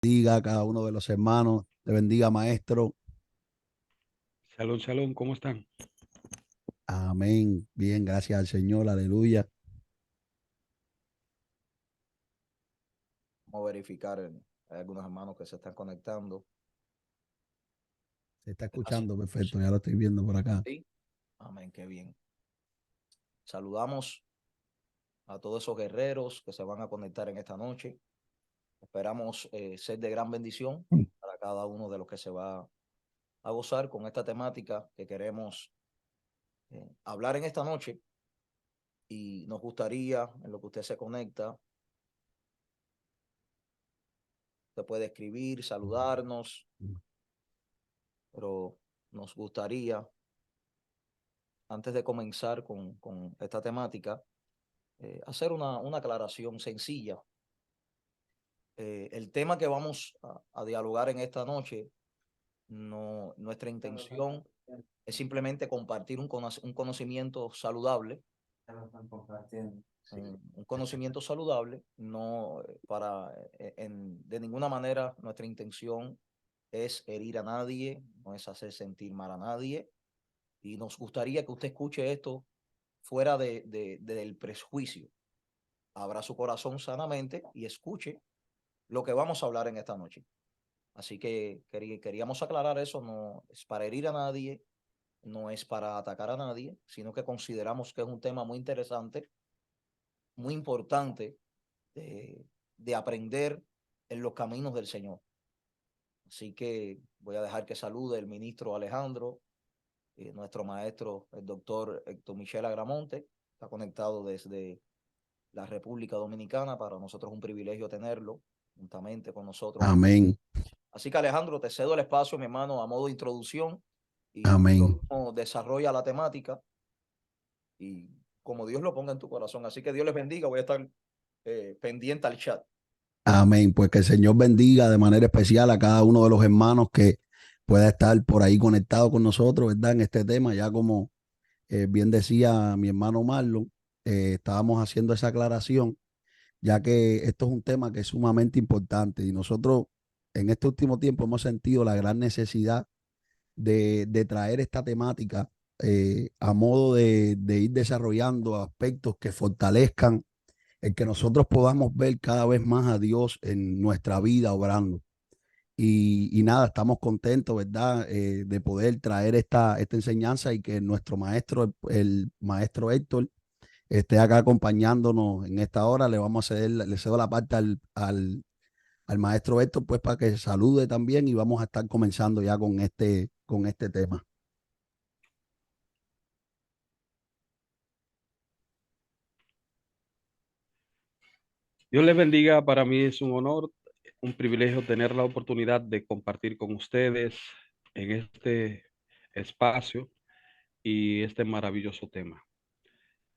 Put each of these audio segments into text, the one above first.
Bendiga a cada uno de los hermanos, le bendiga maestro. Shalom, shalom, ¿cómo están? Amén. Bien, gracias al Señor, aleluya. Vamos a verificar, hay algunos hermanos que se están conectando. Se está Así, escuchando, perfecto, ya lo estoy viendo por acá. sí. Amén, qué bien. Saludamos a todos esos guerreros que se van a conectar en esta noche. Esperamos ser de gran bendición para cada uno de los que se va a gozar con esta temática que queremos hablar en esta noche. Y nos gustaría, en lo que usted se conecta, usted puede escribir, saludarnos, pero nos gustaría, antes de comenzar con esta temática, hacer una aclaración sencilla. El tema que vamos a dialogar en esta noche, nuestra intención es simplemente compartir un conocimiento saludable, un conocimiento saludable, no de ninguna manera nuestra intención es herir a nadie, no es hacer sentir mal a nadie, y nos gustaría que usted escuche esto fuera del prejuicio. Abra su corazón sanamente y escuche lo que vamos a hablar en esta noche. Así que queríamos aclarar eso, no es para herir a nadie, no es para atacar a nadie, sino que consideramos que es un tema muy interesante, muy importante de aprender en los caminos del Señor. Así que voy a dejar que salude el ministro Alejandro, nuestro maestro, el doctor Héctor Michel Agramonte, está conectado desde la República Dominicana. Para nosotros es un privilegio tenerlo juntamente con nosotros. Amén, Así que Alejandro, te cedo el espacio, mi hermano, a modo de introducción y amén, desarrolla la temática y como Dios lo ponga en tu corazón. Así que Dios les bendiga. Voy a estar pendiente al chat. amén. Pues que el Señor bendiga de manera especial a cada uno de los hermanos que pueda estar por ahí conectado con nosotros, ¿verdad? En este tema, ya como bien decía mi hermano Marlon, estábamos haciendo esa aclaración, ya que esto es un tema que es sumamente importante y nosotros en este último tiempo hemos sentido la gran necesidad de traer esta temática a modo de ir desarrollando aspectos que fortalezcan el que nosotros podamos ver cada vez más a Dios en nuestra vida obrando. Y nada, estamos contentos, ¿verdad? De poder traer esta enseñanza y que nuestro maestro, el maestro Héctor, esté acá acompañándonos en esta hora. Le vamos a ceder, le cedo la parte al maestro Héctor, pues para que salude también y vamos a estar comenzando ya con este tema. Dios les bendiga, para mí es un honor, un privilegio tener la oportunidad de compartir con ustedes en este espacio y este maravilloso tema.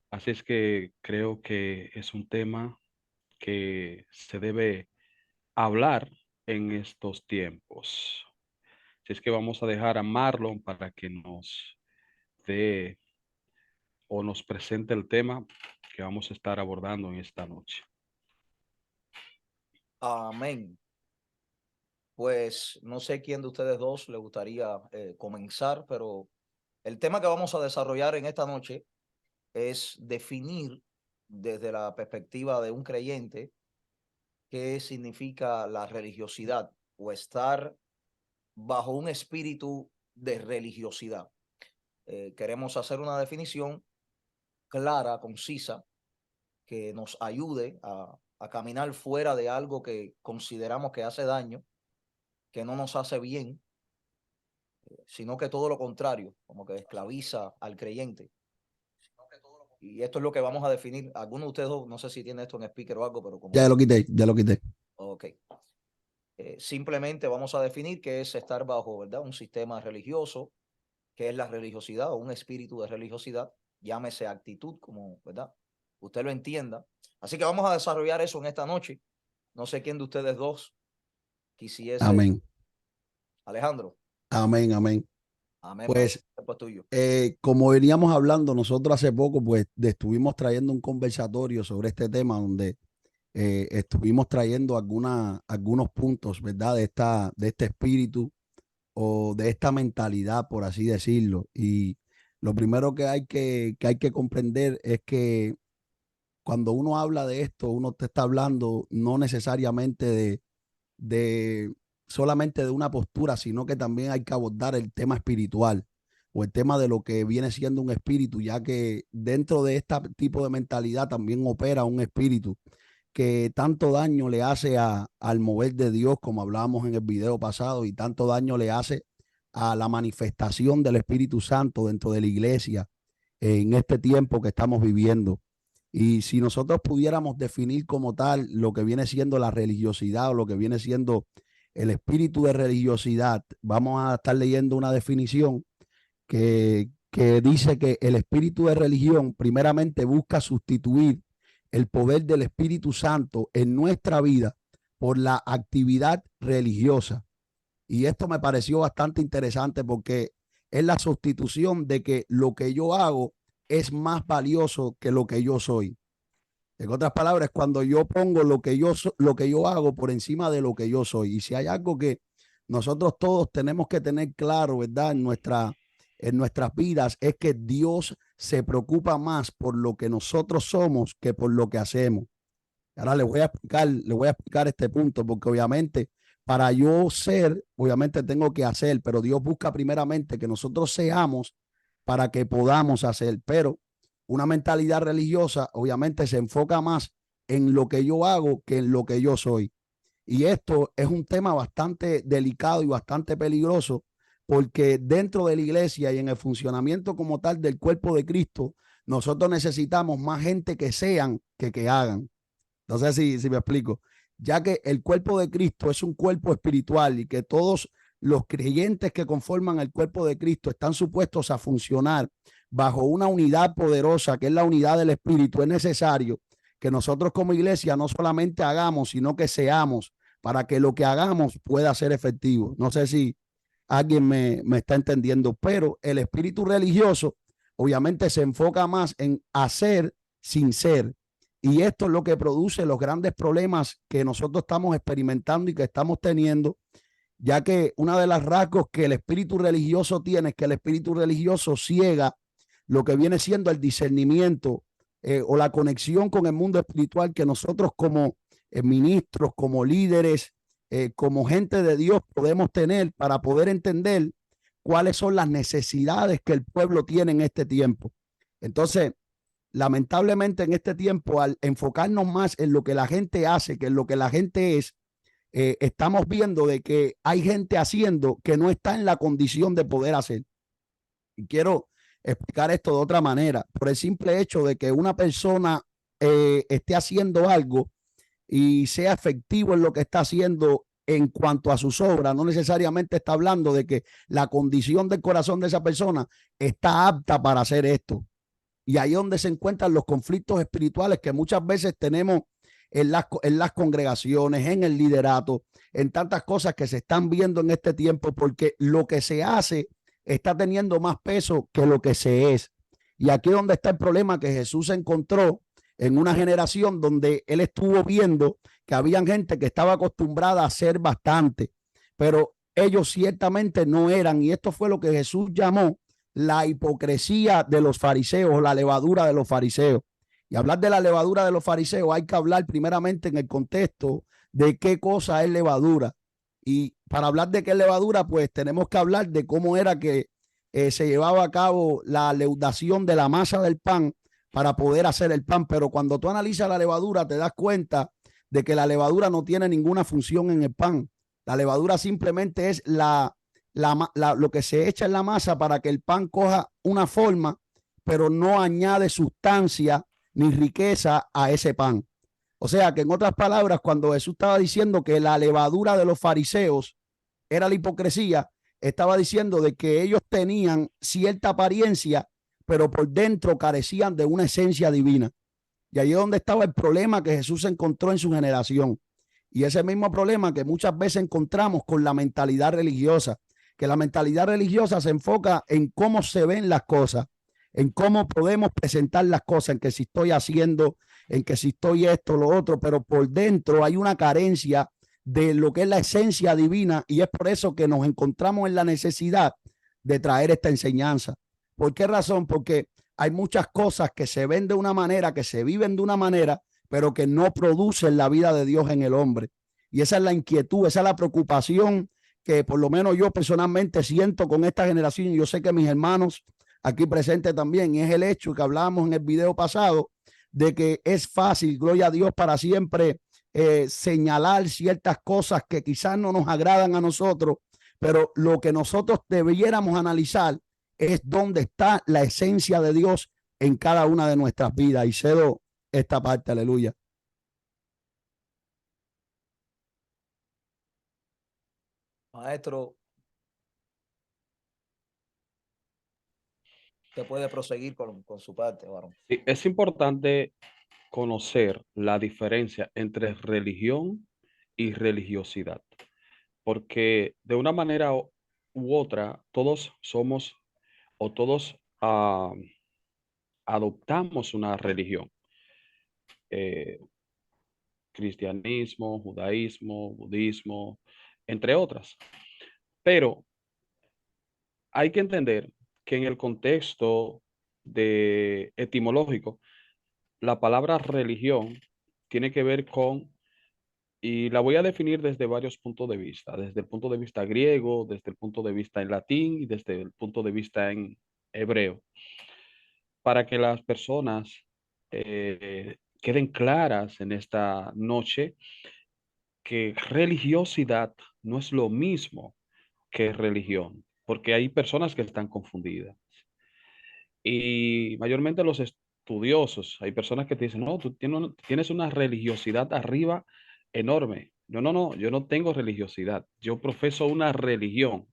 Así es que creo que es un tema que se debe hablar en estos tiempos. Así es que vamos a dejar a Marlon para que nos dé o nos presente el tema que vamos a estar abordando en esta noche. Amén. Pues no sé quién de ustedes dos le gustaría comenzar, pero el tema que vamos a desarrollar en esta noche es definir desde la perspectiva de un creyente qué significa la religiosidad o estar bajo un espíritu de religiosidad. Queremos hacer una definición clara, concisa, que nos ayude a caminar fuera de algo que consideramos que hace daño, que no nos hace bien, sino que todo lo contrario, como que esclaviza al creyente. Y esto es lo que vamos a definir. Algunos de ustedes, no sé si tiene esto en speaker o algo, pero como Ya yo, lo quité, ya lo quité. ok. Simplemente vamos a definir qué es estar bajo, ¿verdad? Un sistema religioso, qué es la religiosidad o un espíritu de religiosidad, llámese actitud, como, ¿verdad? Usted lo entienda. Así que vamos a desarrollar eso en esta noche. No sé quién de ustedes dos quisiese. Amén, Alejandro, amén, amén. amén, bro. Pues Después tuyo. como veníamos hablando, nosotros hace poco, pues estuvimos trayendo un conversatorio sobre este tema donde estuvimos trayendo algunos puntos, ¿verdad? De este espíritu o de esta mentalidad, por así decirlo. Y lo primero que hay que comprender es que cuando uno habla de esto, uno te está hablando no necesariamente de solamente de una postura, sino que también hay que abordar el tema espiritual o el tema de lo que viene siendo un espíritu, ya que dentro de este tipo de mentalidad también opera un espíritu que tanto daño le hace al mover de Dios, como hablábamos en el video pasado, y tanto daño le hace a la manifestación del Espíritu Santo dentro de la iglesia en este tiempo que estamos viviendo. Y si nosotros pudiéramos definir como tal lo que viene siendo la religiosidad o lo que viene siendo el espíritu de religiosidad, vamos a estar leyendo una definición que dice que el espíritu de religión primeramente busca sustituir el poder del Espíritu Santo en nuestra vida por la actividad religiosa. Y esto me pareció bastante interesante porque es la sustitución de que lo que yo hago es más valioso que lo que yo soy. En otras palabras, cuando yo pongo lo que yo hago por encima de lo que yo soy. Y si hay algo que nosotros todos tenemos que tener claro, ¿verdad? En nuestras vidas, es que Dios se preocupa más por lo que nosotros somos que por lo que hacemos. Ahora le voy a explicar este punto, porque obviamente para yo ser, obviamente tengo que hacer, pero Dios busca primeramente que nosotros seamos para que podamos hacer. Pero una mentalidad religiosa obviamente se enfoca más en lo que yo hago que en lo que yo soy. Y esto es un tema bastante delicado y bastante peligroso, porque dentro de la iglesia y en el funcionamiento como tal del cuerpo de Cristo, nosotros necesitamos más gente que sean que hagan. No sé si me explico. Ya que el cuerpo de Cristo es un cuerpo espiritual y que todos los creyentes que conforman el cuerpo de Cristo están supuestos a funcionar bajo una unidad poderosa que es la unidad del Espíritu, es necesario que nosotros como iglesia no solamente hagamos, sino que seamos para que lo que hagamos pueda ser efectivo. No sé si alguien me está entendiendo, pero el espíritu religioso obviamente se enfoca más en hacer sin ser. Y esto es lo que produce los grandes problemas que nosotros estamos experimentando y que estamos teniendo, ya que una de las rasgos que el espíritu religioso tiene es que el espíritu religioso ciega lo que viene siendo el discernimiento o la conexión con el mundo espiritual que nosotros como ministros, como líderes, como gente de Dios podemos tener para poder entender cuáles son las necesidades que el pueblo tiene en este tiempo. Entonces, lamentablemente en este tiempo, al enfocarnos más en lo que la gente hace que en lo que la gente es, estamos viendo de que hay gente haciendo que no está en la condición de poder hacer. Y quiero explicar esto de otra manera. Por el simple hecho de que una persona esté haciendo algo y sea efectivo en lo que está haciendo en cuanto a sus obras, no necesariamente está hablando de que la condición del corazón de esa persona está apta para hacer esto. Y ahí es donde se encuentran los conflictos espirituales que muchas veces tenemos en las congregaciones, en el liderato, en tantas cosas que se están viendo en este tiempo, porque lo que se hace está teniendo más peso que lo que se es. Y aquí es donde está el problema que Jesús encontró en una generación donde él estuvo viendo que había gente que estaba acostumbrada a hacer bastante, pero ellos ciertamente no eran. Y esto fue lo que Jesús llamó la hipocresía de los fariseos, la levadura de los fariseos. Y hablar de la levadura de los fariseos hay que hablar primeramente en el contexto de qué cosa es levadura. Y para hablar de qué es levadura, pues tenemos que hablar de cómo era que se llevaba a cabo la leudación de la masa del pan para poder hacer el pan. Pero cuando tú analizas la levadura, te das cuenta de que la levadura no tiene ninguna función en el pan. La levadura simplemente es lo que se echa en la masa para que el pan coja una forma, pero no añade sustancia ni riqueza a ese pan. O sea que en otras palabras, cuando Jesús estaba diciendo que la levadura de los fariseos era la hipocresía, estaba diciendo de que ellos tenían cierta apariencia, pero por dentro carecían de una esencia divina. Y ahí es donde estaba el problema que Jesús encontró en su generación. Y ese mismo problema que muchas veces encontramos con la mentalidad religiosa, que la mentalidad religiosa se enfoca en cómo se ven las cosas, en cómo podemos presentar las cosas, en que si estoy haciendo, en que si estoy esto, lo otro, pero por dentro hay una carencia de lo que es la esencia divina, y es por eso que nos encontramos en la necesidad de traer esta enseñanza. ¿Por qué razón? Porque hay muchas cosas que se ven de una manera, que se viven de una manera, pero que no producen la vida de Dios en el hombre. Y esa es la inquietud, esa es la preocupación que por lo menos yo personalmente siento con esta generación, y yo sé que mis hermanos aquí presentes también, y es el hecho que hablábamos en el video pasado, de que es fácil, gloria a Dios, para siempre señalar ciertas cosas que quizás no nos agradan a nosotros, pero lo que nosotros debiéramos analizar es dónde está la esencia de Dios en cada una de nuestras vidas. Y cedo esta parte, aleluya. Maestro, usted puede proseguir con su parte, varón. Sí, es importante conocer la diferencia entre religión y religiosidad, porque de una manera u otra todos somos o todos adoptamos una religión, eh, cristianismo, judaísmo, budismo, entre otras. Pero hay que entender que en el contexto de etimológico, la palabra religión tiene que ver con, y la voy a definir desde varios puntos de vista, desde el punto de vista griego, desde el punto de vista en latín y desde el punto de vista en hebreo, para que las personas queden claras en esta noche que religiosidad no es lo mismo que religión, porque hay personas que están confundidas. Y mayormente los estudiosos, hay personas que te dicen, no, tú tienes una religiosidad arriba enorme. No, no, no, yo no tengo religiosidad, yo profeso una religión.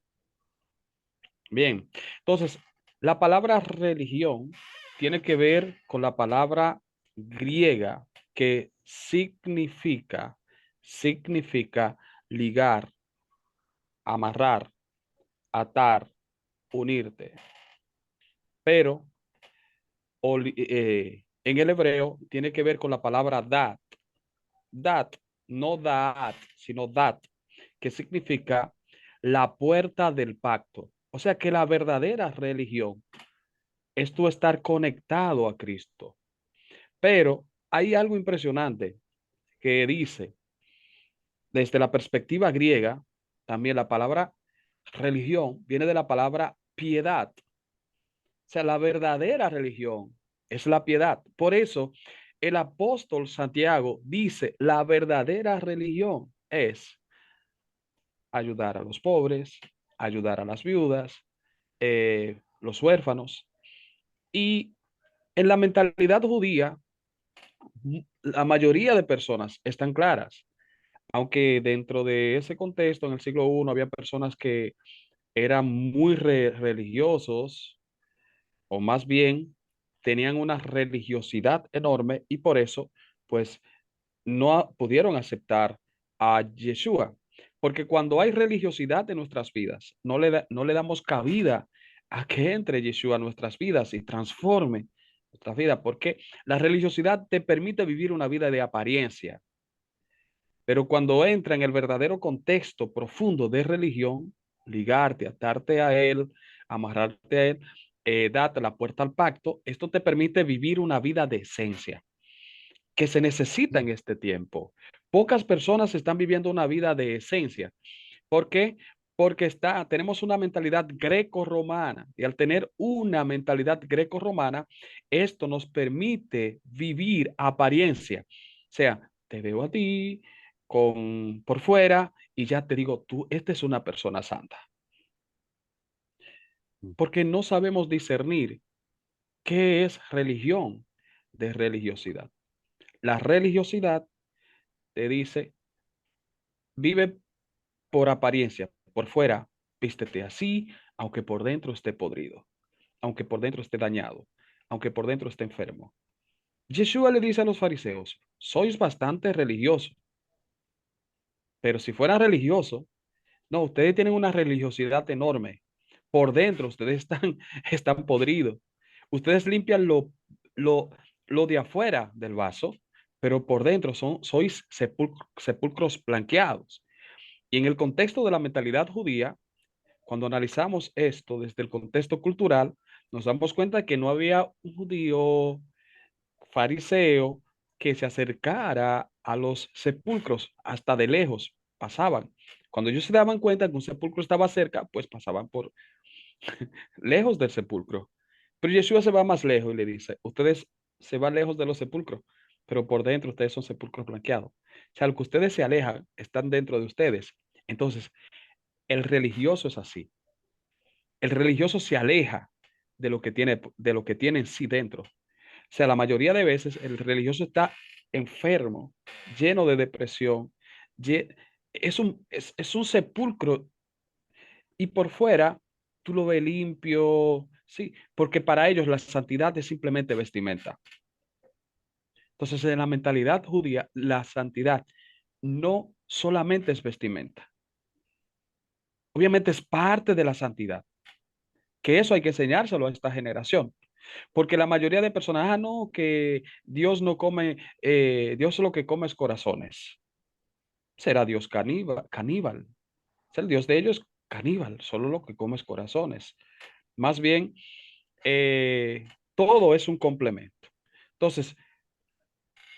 Bien, entonces, la palabra religión tiene que ver con la palabra griega que significa ligar, amarrar, atar, unirte. Pero en el hebreo tiene que ver con la palabra dat. Dat, no daat, sino dat, que significa la puerta del pacto. O sea que la verdadera religión es tú estar conectado a Cristo. Pero hay algo impresionante que dice, desde la perspectiva griega, también la palabra religión viene de la palabra piedad. O sea, la verdadera religión es la piedad. Por eso, el apóstol Santiago dice, la verdadera religión es ayudar a los pobres, ayudar a las viudas, los huérfanos. Y en la mentalidad judía, la mayoría de personas están claras, aunque dentro de ese contexto, en el siglo I, había personas que eran muy religiosos, o más bien tenían una religiosidad enorme y por eso, pues, no pudieron aceptar a Yeshua. Porque cuando hay religiosidad en nuestras vidas, no le damos cabida a que entre Yeshua a nuestras vidas y transforme nuestras vidas, porque la religiosidad te permite vivir una vida de apariencia, pero cuando entra en el verdadero contexto profundo de religión, ligarte, atarte a él, amarrarte a él, darte la puerta al pacto, esto te permite vivir una vida de esencia que se necesita en este tiempo. Pocas personas están viviendo una vida de esencia. ¿Por qué? Porque tenemos una mentalidad greco-romana y al tener una mentalidad greco-romana, esto nos permite vivir apariencia. O sea, te veo a ti por fuera y ya te digo, tú, esta es una persona santa. Porque no sabemos discernir qué es religión de religiosidad. La religiosidad te dice, vive por apariencia, por fuera, vístete así, aunque por dentro esté podrido, aunque por dentro esté dañado, aunque por dentro esté enfermo. Yeshua le dice a los fariseos, sois bastante religiosos, pero si fueran religiosos, no, ustedes tienen una religiosidad enorme. Por dentro ustedes están podridos. Ustedes limpian lo, lo de afuera del vaso, pero por dentro sois sepulcros blanqueados. Y en el contexto de la mentalidad judía, cuando analizamos esto desde el contexto cultural, nos damos cuenta que no había un judío fariseo que se acercara a los sepulcros, hasta de lejos pasaban. Cuando ellos se daban cuenta que un sepulcro estaba cerca, pues pasaban por lejos del sepulcro. Pero Yeshua se va más lejos y le dice, ustedes se van lejos de los sepulcros, pero por dentro ustedes son sepulcros blanqueados. O sea, lo que ustedes se alejan, están dentro de ustedes. Entonces, el religioso es así. El religioso se aleja de lo que tiene en sí dentro. O sea, la mayoría de veces el religioso está enfermo, lleno de depresión, es un sepulcro y por fuera tú lo ves limpio, sí, porque para ellos la santidad es simplemente vestimenta. Entonces, en la mentalidad judía, la santidad no solamente es vestimenta, obviamente es parte de la santidad, que eso hay que enseñárselo a esta generación. Porque la mayoría de personas, no, que Dios no come, Dios lo que come es corazones. Será Dios caníbal. Es el Dios de ellos caníbal, solo lo que come es corazones. Más bien, todo es un complemento. Entonces,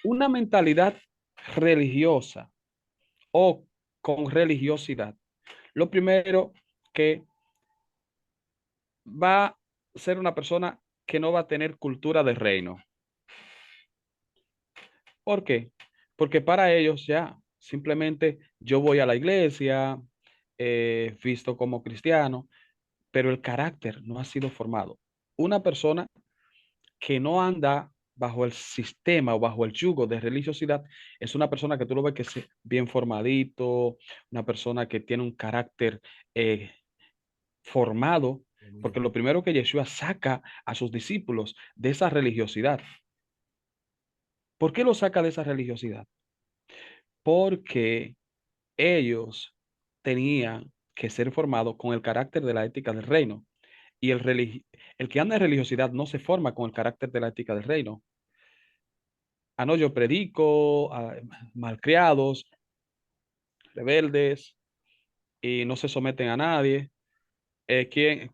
una mentalidad religiosa o con religiosidad, lo primero que va a ser una persona que no va a tener cultura de reino. ¿Por qué? Porque para ellos ya simplemente yo voy a la iglesia, visto como cristiano, pero el carácter no ha sido formado. Una persona que no anda bajo el sistema o bajo el yugo de religiosidad es una persona que tú lo ves que es bien formadito, una persona que tiene un carácter formado, Aleluya. porque lo primero que Yeshua saca a sus discípulos de esa religiosidad. ¿Por qué lo saca de esa religiosidad? Porque ellos tenían que ser formados con el carácter de la ética del reino. Y el que anda en religiosidad no se forma con el carácter de la ética del reino. Ah, no, yo predico, malcriados, rebeldes, y no se someten a nadie.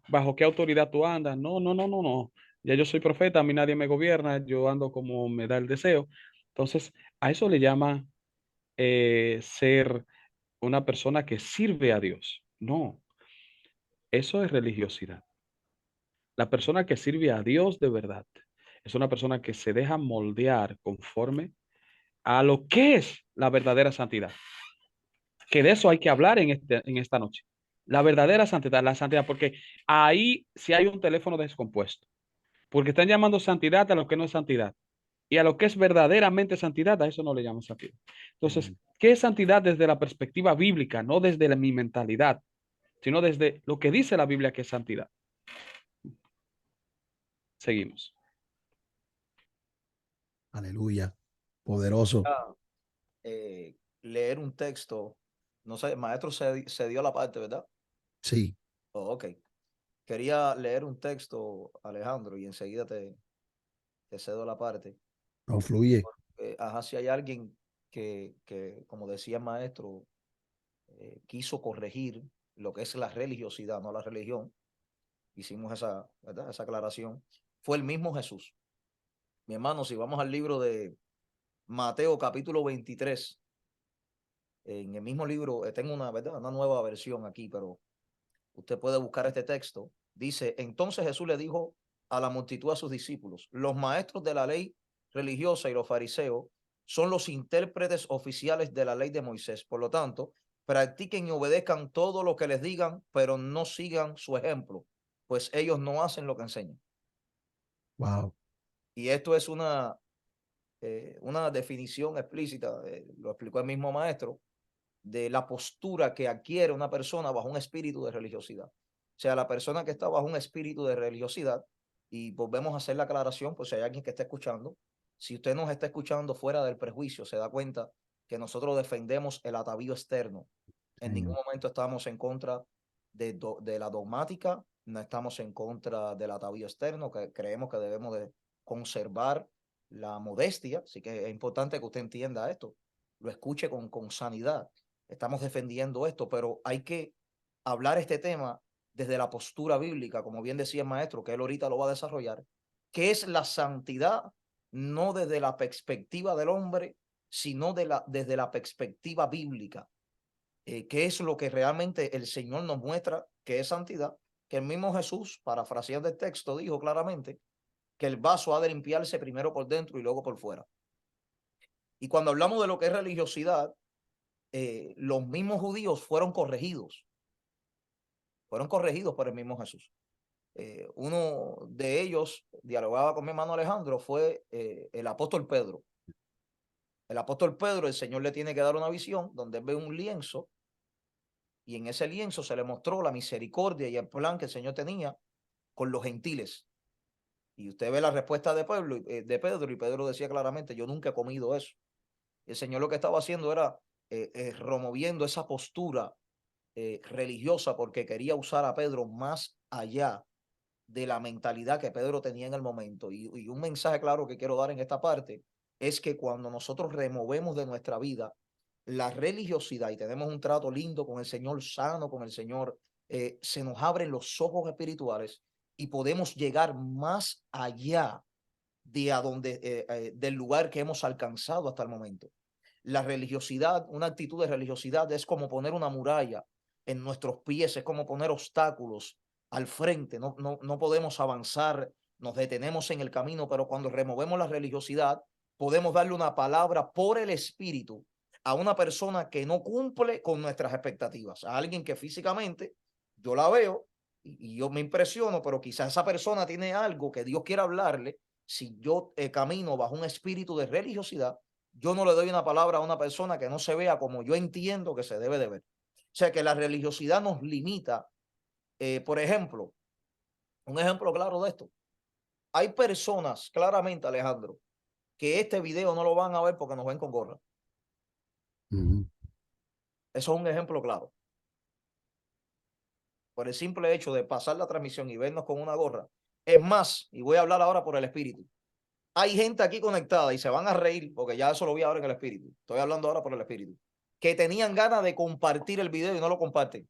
¿Bajo qué autoridad tú andas? No, no, no, no, no. Ya yo soy profeta, a mí nadie me gobierna, yo ando como me da el deseo. Entonces, a eso le llama ser una persona que sirve a Dios. No, eso es religiosidad. La persona que sirve a Dios de verdad es una persona que se deja moldear conforme a lo que es la verdadera santidad. Que de eso hay que hablar en esta noche. La verdadera santidad, la santidad, porque ahí sí hay un teléfono descompuesto. Porque están llamando santidad a lo que no es santidad. Y a lo que es verdaderamente santidad, a eso no le llaman santidad. Entonces, Amén. ¿qué es santidad desde la perspectiva bíblica? No desde mi mentalidad, sino desde lo que dice la Biblia que es santidad. Seguimos. Aleluya. Poderoso. Ah, leer un texto, no sé, el maestro se dio la parte, ¿verdad? Sí, Oh, ok. Quería leer un texto, Alejandro, y enseguida te cedo la parte. no fluye. Ajá, si hay alguien que, como decía el maestro, quiso corregir lo que es la religiosidad, no la religión, hicimos esa, ¿verdad? Esa aclaración, fue el mismo Jesús. Mi hermano, si vamos al libro de Mateo capítulo 23, en el mismo libro, tengo una, ¿verdad? Una nueva versión aquí, pero usted puede buscar este texto. Dice, entonces Jesús le dijo a la multitud, a sus discípulos, los maestros de la ley religiosa y los fariseos son los intérpretes oficiales de la ley de Moisés. Por lo tanto, practiquen y obedezcan todo lo que les digan, pero no sigan su ejemplo, pues ellos no hacen lo que enseñan. Wow. Y esto es una definición explícita, lo explicó el mismo maestro, de la postura que adquiere una persona bajo un espíritu de religiosidad. O sea, la persona que está bajo un espíritu de religiosidad, y volvemos a hacer la aclaración, pues si hay alguien que está escuchando, si usted nos está escuchando fuera del prejuicio, se da cuenta que nosotros defendemos el atavío externo. En ningún Señor. momento estamos en contra de la dogmática, no estamos en contra del atavío externo, que creemos que debemos de conservar la modestia, así que es importante que usted entienda esto, lo escuche con sanidad. Estamos defendiendo esto, pero hay que hablar este tema desde la postura bíblica, como bien decía el maestro, que él ahorita lo va a desarrollar, que es la santidad, no desde la perspectiva del hombre, sino desde la perspectiva bíblica. ¿Qué es lo que realmente el Señor nos muestra que es santidad? Que el mismo Jesús, parafraseando el texto, dijo claramente que el vaso ha de limpiarse primero por dentro y luego por fuera. Y cuando hablamos de lo que es religiosidad, los mismos judíos fueron corregidos por el mismo Jesús. Uno de ellos, dialogaba con mi hermano Alejandro, fue el apóstol Pedro. El apóstol Pedro, el Señor le tiene que dar una visión donde él ve un lienzo y en ese lienzo se le mostró la misericordia y el plan que el Señor tenía con los gentiles. Y usted ve la respuesta de Pedro, y Pedro decía claramente, yo nunca he comido eso. El Señor lo que estaba haciendo era removiendo esa postura religiosa porque quería usar a Pedro más allá de la mentalidad que Pedro tenía en el momento. Y un mensaje claro que quiero dar en esta parte es que cuando nosotros removemos de nuestra vida la religiosidad y tenemos un trato lindo con el Señor, sano con el Señor, se nos abren los ojos espirituales y podemos llegar más allá de a donde, del lugar que hemos alcanzado hasta el momento. La religiosidad, una actitud de religiosidad es como poner una muralla en nuestros pies, es como poner obstáculos al frente, no podemos avanzar, nos detenemos en el camino, pero cuando removemos la religiosidad, podemos darle una palabra por el Espíritu a una persona que no cumple con nuestras expectativas, a alguien que físicamente yo la veo y yo me impresiono, pero quizás esa persona tiene algo que Dios quiere hablarle. Si yo camino bajo un espíritu de religiosidad, yo no le doy una palabra a una persona que no se vea como yo entiendo que se debe de ver. O sea que la religiosidad nos limita. Por ejemplo, un ejemplo claro de esto. Hay personas, claramente, Alejandro, que este video no lo van a ver porque nos ven con gorra. Eso es un ejemplo claro. Por el simple hecho de pasar la transmisión y vernos con una gorra. Es más, y voy a hablar ahora por el espíritu. Hay gente aquí conectada y se van a reír porque ya eso lo vi ahora en el espíritu. Estoy hablando ahora por el espíritu. Que tenían ganas de compartir el video y no lo comparten.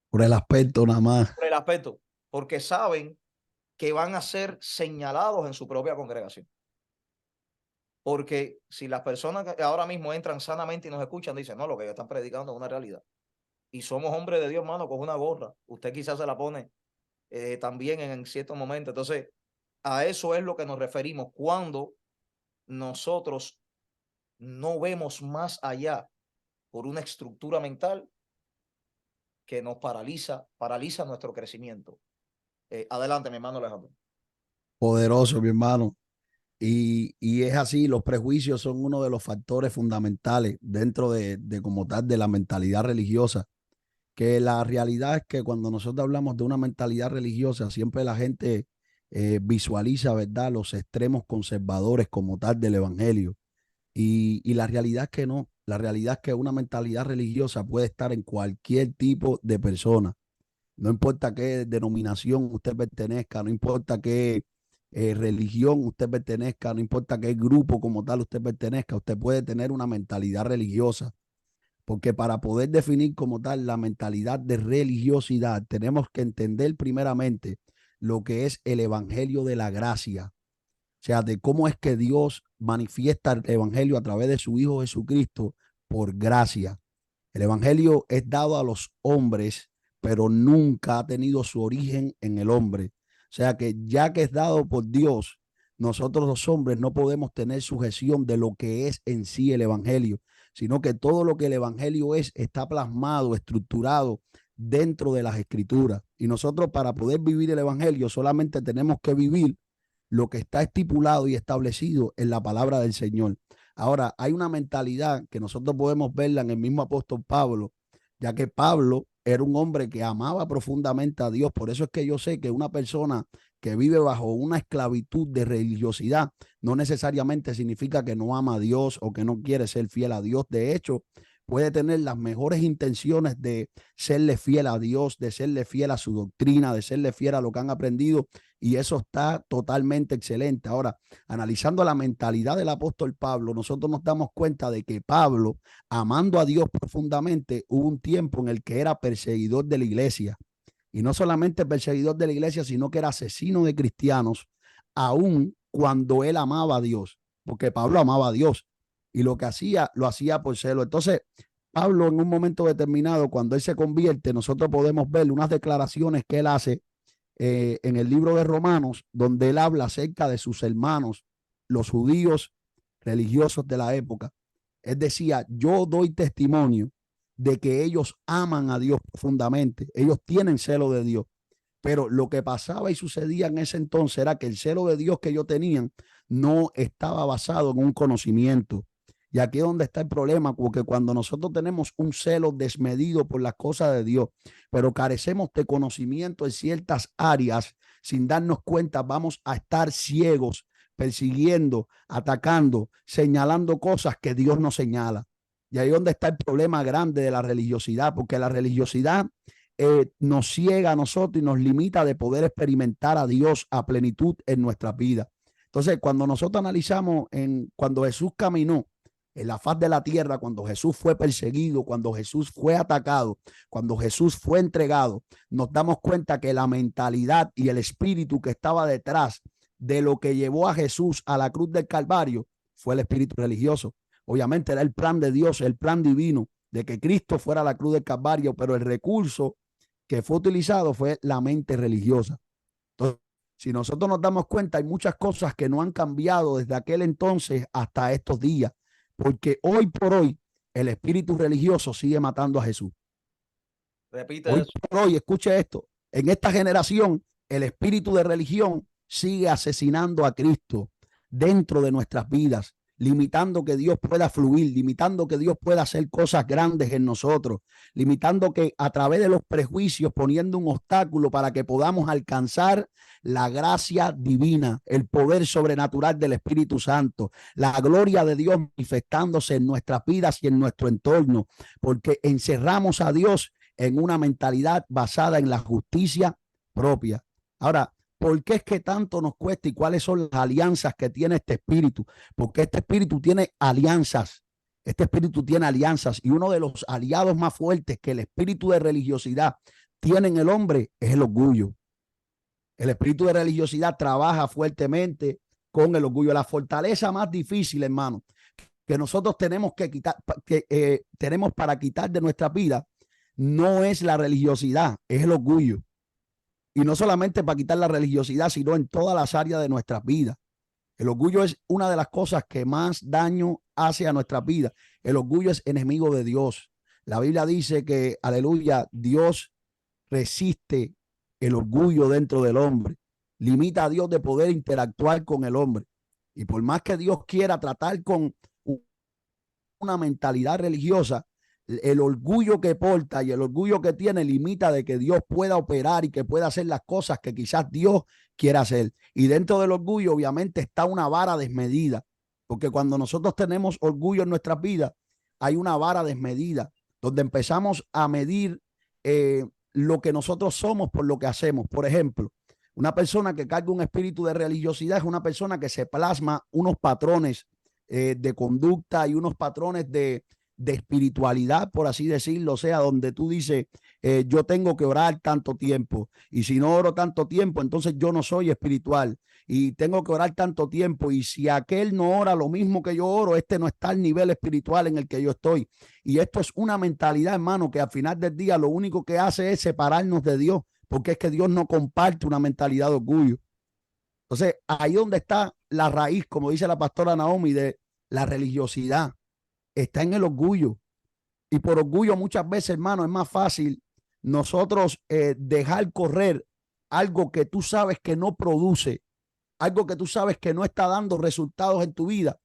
Por el aspecto nada más. Por el aspecto. Porque saben que van a ser señalados en su propia congregación. Porque si las personas que ahora mismo entran sanamente y nos escuchan, dicen, no, lo que ellos están predicando es una realidad. Y somos hombres de Dios, hermano, con una gorra. Usted quizás se la pone también en ciertos momentos. Entonces, a eso es lo que nos referimos cuando nosotros no vemos más allá por una estructura mental que nos paraliza nuestro crecimiento. Adelante, mi hermano Alejandro. Poderoso, mi hermano. Y es así, los prejuicios son uno de los factores fundamentales dentro de como tal de la mentalidad religiosa, que la realidad es que cuando nosotros hablamos de una mentalidad religiosa, siempre la gente visualiza, ¿verdad?, los extremos conservadores como tal del evangelio. Y la realidad es que no, la realidad es que una mentalidad religiosa puede estar en cualquier tipo de persona. No importa qué denominación usted pertenezca, no importa qué religión usted pertenezca, no importa qué grupo como tal usted pertenezca, usted puede tener una mentalidad religiosa. Porque para poder definir como tal la mentalidad de religiosidad, tenemos que entender primeramente lo que es el evangelio de la gracia. O sea, de cómo es que Dios manifiesta el evangelio a través de su Hijo Jesucristo por gracia. El evangelio es dado a los hombres, pero nunca ha tenido su origen en el hombre. O sea que ya que es dado por Dios, nosotros los hombres no podemos tener sujeción de lo que es en sí el evangelio, sino que todo lo que el evangelio es está plasmado, estructurado dentro de las escrituras. Y nosotros para poder vivir el evangelio solamente tenemos que vivir lo que está estipulado y establecido en la palabra del Señor. Ahora, hay una mentalidad que nosotros podemos verla en el mismo apóstol Pablo, ya que Pablo era un hombre que amaba profundamente a Dios. Por eso es que yo sé que una persona que vive bajo una esclavitud de religiosidad no necesariamente significa que no ama a Dios o que no quiere ser fiel a Dios. De hecho, puede tener las mejores intenciones de serle fiel a Dios, de serle fiel a su doctrina, de serle fiel a lo que han aprendido, y eso está totalmente excelente. Ahora, analizando la mentalidad del apóstol Pablo, nosotros nos damos cuenta de que Pablo, amando a Dios profundamente, hubo un tiempo en el que era perseguidor de la iglesia, y no solamente perseguidor de la iglesia, sino que era asesino de cristianos, aun cuando él amaba a Dios, porque Pablo amaba a Dios, y lo que hacía, lo hacía por celo. Entonces, Pablo, en un momento determinado, cuando él se convierte, nosotros podemos ver unas declaraciones que él hace en el libro de Romanos, donde él habla acerca de sus hermanos, los judíos religiosos de la época. Él decía: yo doy testimonio de que ellos aman a Dios profundamente, ellos tienen celo de Dios. Pero lo que pasaba y sucedía en ese entonces era que el celo de Dios que ellos tenían no estaba basado en un conocimiento. Y aquí es donde está el problema, porque cuando nosotros tenemos un celo desmedido por las cosas de Dios, pero carecemos de conocimiento en ciertas áreas, sin darnos cuenta, vamos a estar ciegos, persiguiendo, atacando, señalando cosas que Dios no señala. Y ahí es donde está el problema grande de la religiosidad, porque la religiosidad nos ciega a nosotros y nos limita de poder experimentar a Dios a plenitud en nuestra vida. Entonces, cuando nosotros analizamos cuando Jesús caminó en la faz de la tierra, cuando Jesús fue perseguido, cuando Jesús fue atacado, cuando Jesús fue entregado, nos damos cuenta que la mentalidad y el espíritu que estaba detrás de lo que llevó a Jesús a la cruz del Calvario fue el espíritu religioso. Obviamente era el plan de Dios, el plan divino de que Cristo fuera a la cruz del Calvario, pero el recurso que fue utilizado fue la mente religiosa. Entonces, si nosotros nos damos cuenta, hay muchas cosas que no han cambiado desde aquel entonces hasta estos días, porque hoy por hoy el espíritu religioso sigue matando a Jesús. Repite Hoy eso. por hoy, escuche esto, en esta generación el espíritu de religión sigue asesinando a Cristo dentro de nuestras vidas, limitando que Dios pueda fluir, limitando que Dios pueda hacer cosas grandes en nosotros, limitando que a través de los prejuicios, poniendo un obstáculo para que podamos alcanzar la gracia divina, el poder sobrenatural del Espíritu Santo, la gloria de Dios manifestándose en nuestras vidas y en nuestro entorno, porque encerramos a Dios en una mentalidad basada en la justicia propia. Ahora, ¿por qué es que tanto nos cuesta y cuáles son las alianzas que tiene este espíritu? Porque este espíritu tiene alianzas. Este espíritu tiene alianzas, y uno de los aliados más fuertes que el espíritu de religiosidad tiene en el hombre es el orgullo. El espíritu de religiosidad trabaja fuertemente con el orgullo. La fortaleza más difícil, hermano, que nosotros tenemos que quitar, tenemos para quitar de nuestra vida, no es la religiosidad, es el orgullo. Y no solamente para quitar la religiosidad, sino en todas las áreas de nuestras vidas. El orgullo es una de las cosas que más daño hace a nuestras vidas. El orgullo es enemigo de Dios. La Biblia dice que, aleluya, Dios resiste el orgullo dentro del hombre. Limita a Dios de poder interactuar con el hombre. Y por más que Dios quiera tratar con una mentalidad religiosa, el orgullo que porta y el orgullo que tiene limita de que Dios pueda operar y que pueda hacer las cosas que quizás Dios quiera hacer. Y dentro del orgullo obviamente está una vara desmedida, porque cuando nosotros tenemos orgullo en nuestras vidas, hay una vara desmedida, donde empezamos a medir lo que nosotros somos por lo que hacemos. Por ejemplo, una persona que carga un espíritu de religiosidad es una persona que se plasma unos patrones de conducta y unos patrones de espiritualidad, por así decirlo, o sea, donde tú dices, yo tengo que orar tanto tiempo, y si no oro tanto tiempo, entonces yo no soy espiritual, y tengo que orar tanto tiempo, y si aquel no ora lo mismo que yo oro, este no está al nivel espiritual en el que yo estoy. Y esto es una mentalidad, hermano, que al final del día lo único que hace es separarnos de Dios, porque es que Dios no comparte una mentalidad de orgullo. Entonces, ahí donde está la raíz, como dice la pastora Naomi, de la religiosidad, está en el orgullo. Y por orgullo muchas veces, hermano, es más fácil nosotros dejar correr algo que tú sabes que no produce, algo que tú sabes que no está dando resultados en tu vida,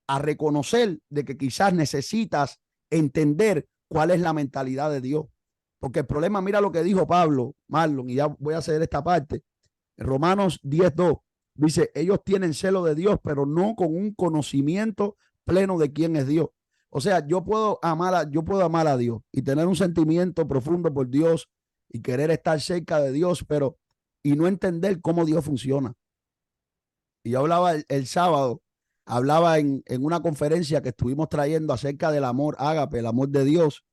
a reconocer de que quizás necesitas entender cuál es la mentalidad de Dios. Porque el problema, mira lo que dijo Pablo, Marlon, y ya voy a hacer esta parte. En Romanos 10:2 dice, ellos tienen celo de Dios, pero no con un conocimiento pleno de quién es Dios. O sea, yo puedo amar a Dios y tener un sentimiento profundo por Dios y querer estar cerca de Dios, pero y no entender cómo Dios funciona. Y yo hablaba el sábado, hablaba en una conferencia que estuvimos trayendo acerca del amor ágape, el amor de Dios,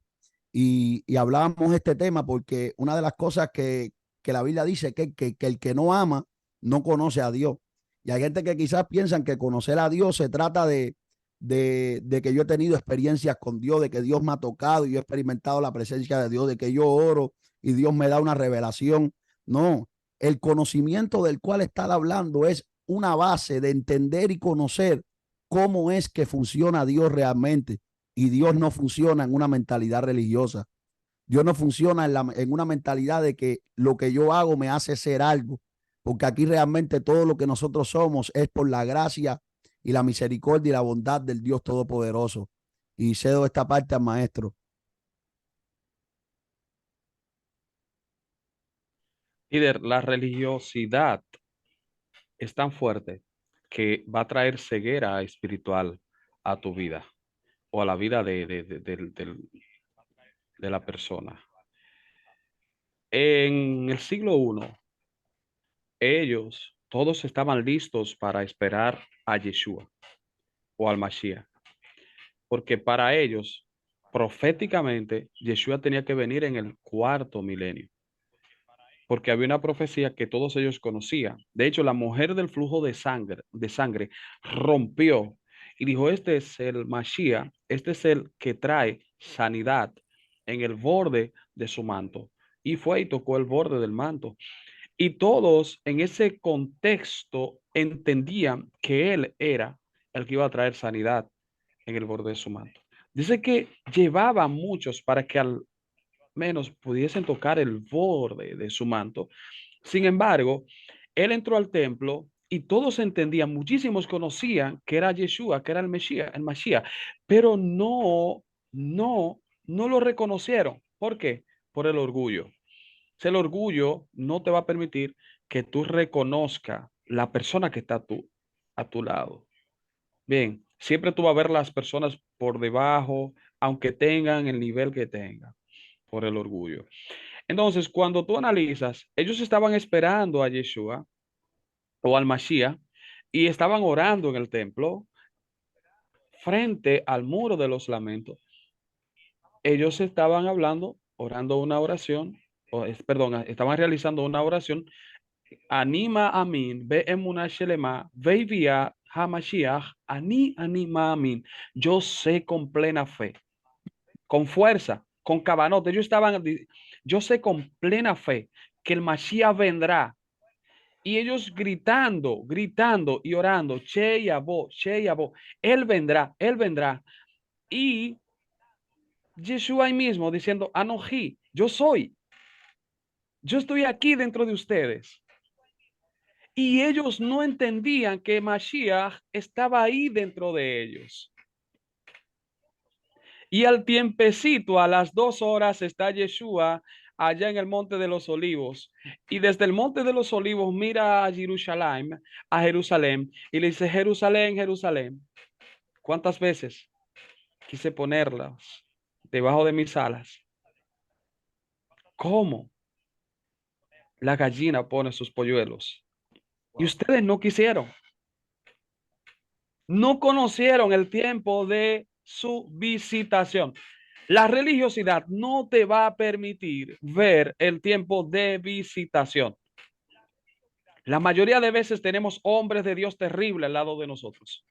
y hablábamos este tema porque una de las cosas que la Biblia dice que el que no ama no conoce a Dios. Y hay gente que quizás piensan que conocer a Dios se trata de que yo he tenido experiencias con Dios, de que Dios me ha tocado y yo he experimentado la presencia de Dios, de que yo oro y Dios me da una revelación. No, el conocimiento del cual está hablando es una base de entender y conocer cómo es que funciona Dios realmente. Y Dios no funciona en una mentalidad religiosa. Dios no funciona en una mentalidad de que lo que yo hago me hace ser algo, porque aquí realmente todo lo que nosotros somos es por la gracia y la misericordia y la bondad del Dios Todopoderoso. Y cedo esta parte al maestro. Líder, la religiosidad es tan fuerte que va a traer ceguera espiritual a tu vida o a la vida de la persona. En el siglo I, ellos todos estaban listos para esperar a Yeshua o al Mashiach, porque para ellos, proféticamente, Yeshua tenía que venir en el cuarto milenio, porque había una profecía que todos ellos conocían. De hecho, la mujer del flujo de sangre rompió y dijo, este es el Mashiach, este es el que trae sanidad en el borde de su manto. Y fue y tocó el borde del manto. Y todos en ese contexto entendían que él era el que iba a traer sanidad en el borde de su manto. Dice que llevaba muchos para que al menos pudiesen tocar el borde de su manto. Sin embargo, él entró al templo y todos entendían, muchísimos conocían que era Yeshua, que era el Mashiach, pero no lo reconocieron. ¿Por qué? Por el orgullo. El orgullo no te va a permitir que tú reconozcas la persona que está a tu lado. Bien, siempre tú vas a ver las personas por debajo, aunque tengan el nivel que tengan, por el orgullo. Entonces, cuando tú analizas, ellos estaban esperando a Yeshua o al Mashiach y estaban orando en el templo frente al muro de los lamentos. Ellos estaban hablando, orando una oración, perdón, estaban realizando una oración. Anima amin, ve emuna shelema, ve via hamashiach, anima amin. Yo sé con plena fe, con fuerza, con cabanote. Yo sé con plena fe que el Mashiach vendrá. Y ellos gritando y orando, Che Yabo, Che Yabo, Él vendrá, Él vendrá. Y Yeshua ahí mismo diciendo, Anoji, yo estoy aquí dentro de ustedes. Y ellos no entendían que Mashiach estaba ahí dentro de ellos. Y al tiempecito, a las 2 horas, está Yeshua allá en el Monte de los Olivos. Y desde el Monte de los Olivos mira a Jerusalén, y le dice, Jerusalén, Jerusalén, ¿cuántas veces quise ponerlas debajo de mis alas? ¿Cómo la gallina pone sus polluelos? Y ustedes no quisieron. No conocieron el tiempo de su visitación. La religiosidad no te va a permitir ver el tiempo de visitación. La mayoría de veces tenemos hombres de Dios terribles al lado de nosotros.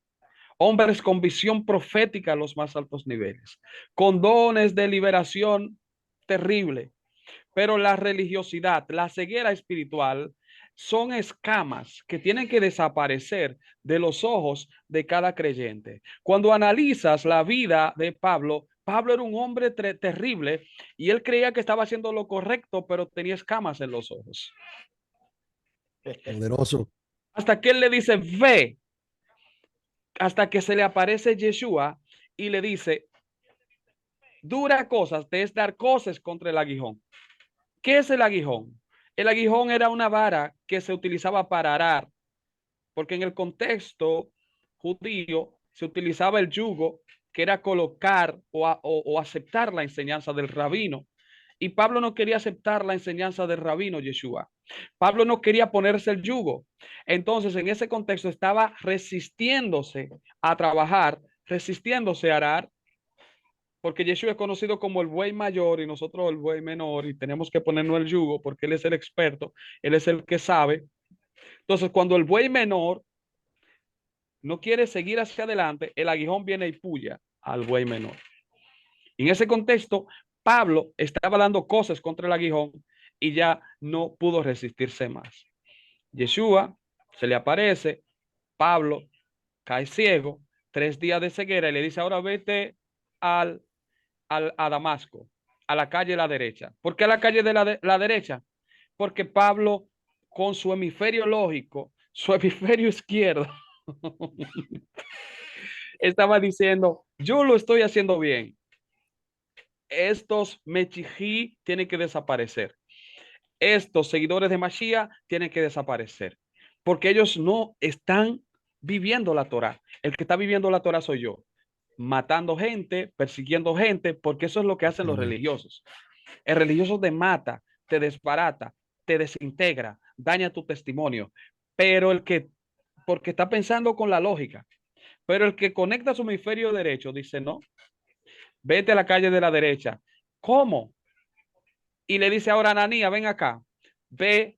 Hombres con visión profética a los más altos niveles, con dones de liberación terrible. Pero la religiosidad, la ceguera espiritual, son escamas que tienen que desaparecer de los ojos de cada creyente. Cuando analizas la vida de Pablo, Pablo era un hombre terrible y él creía que estaba haciendo lo correcto, pero tenía escamas en los ojos. Poderoso. Hasta que él le dice, ve, hasta que se le aparece Yeshua y le dice, dura cosas te es dar cosas contra el aguijón. ¿Qué es el aguijón? El aguijón era una vara que se utilizaba para arar, porque en el contexto judío se utilizaba el yugo que era colocar o aceptar la enseñanza del rabino. Y Pablo no quería aceptar la enseñanza del rabino Yeshua. Pablo no quería ponerse el yugo. Entonces, en ese contexto estaba resistiéndose a trabajar, resistiéndose a arar, porque Yeshua es conocido como el buey mayor y nosotros el buey menor, y tenemos que ponernos el yugo porque él es el experto, él es el que sabe. Entonces, cuando el buey menor no quiere seguir hacia adelante, el aguijón viene y puya al buey menor. En ese contexto, Pablo estaba dando cosas contra el aguijón y ya no pudo resistirse más. Yeshua se le aparece, Pablo cae ciego, 3 días de ceguera y le dice, ahora vete a Damasco, a la calle de la derecha. ¿Por qué a la calle de la derecha? Porque Pablo, con su hemisferio lógico, su hemisferio izquierdo, estaba diciendo, yo lo estoy haciendo bien. Estos mechijí tienen que desaparecer. Estos seguidores de Mashiach tienen que desaparecer. Porque ellos no están viviendo la Torah. El que está viviendo la Torah soy yo. Matando gente, persiguiendo gente, porque eso es lo que hacen los religiosos. El religioso te mata, te desbarata, te desintegra, daña tu testimonio. Pero porque está pensando con la lógica. Pero el que conecta su hemisferio derecho dice, no, vete a la calle de la derecha. ¿Cómo? Y le dice ahora a Ananías, ven acá, ve,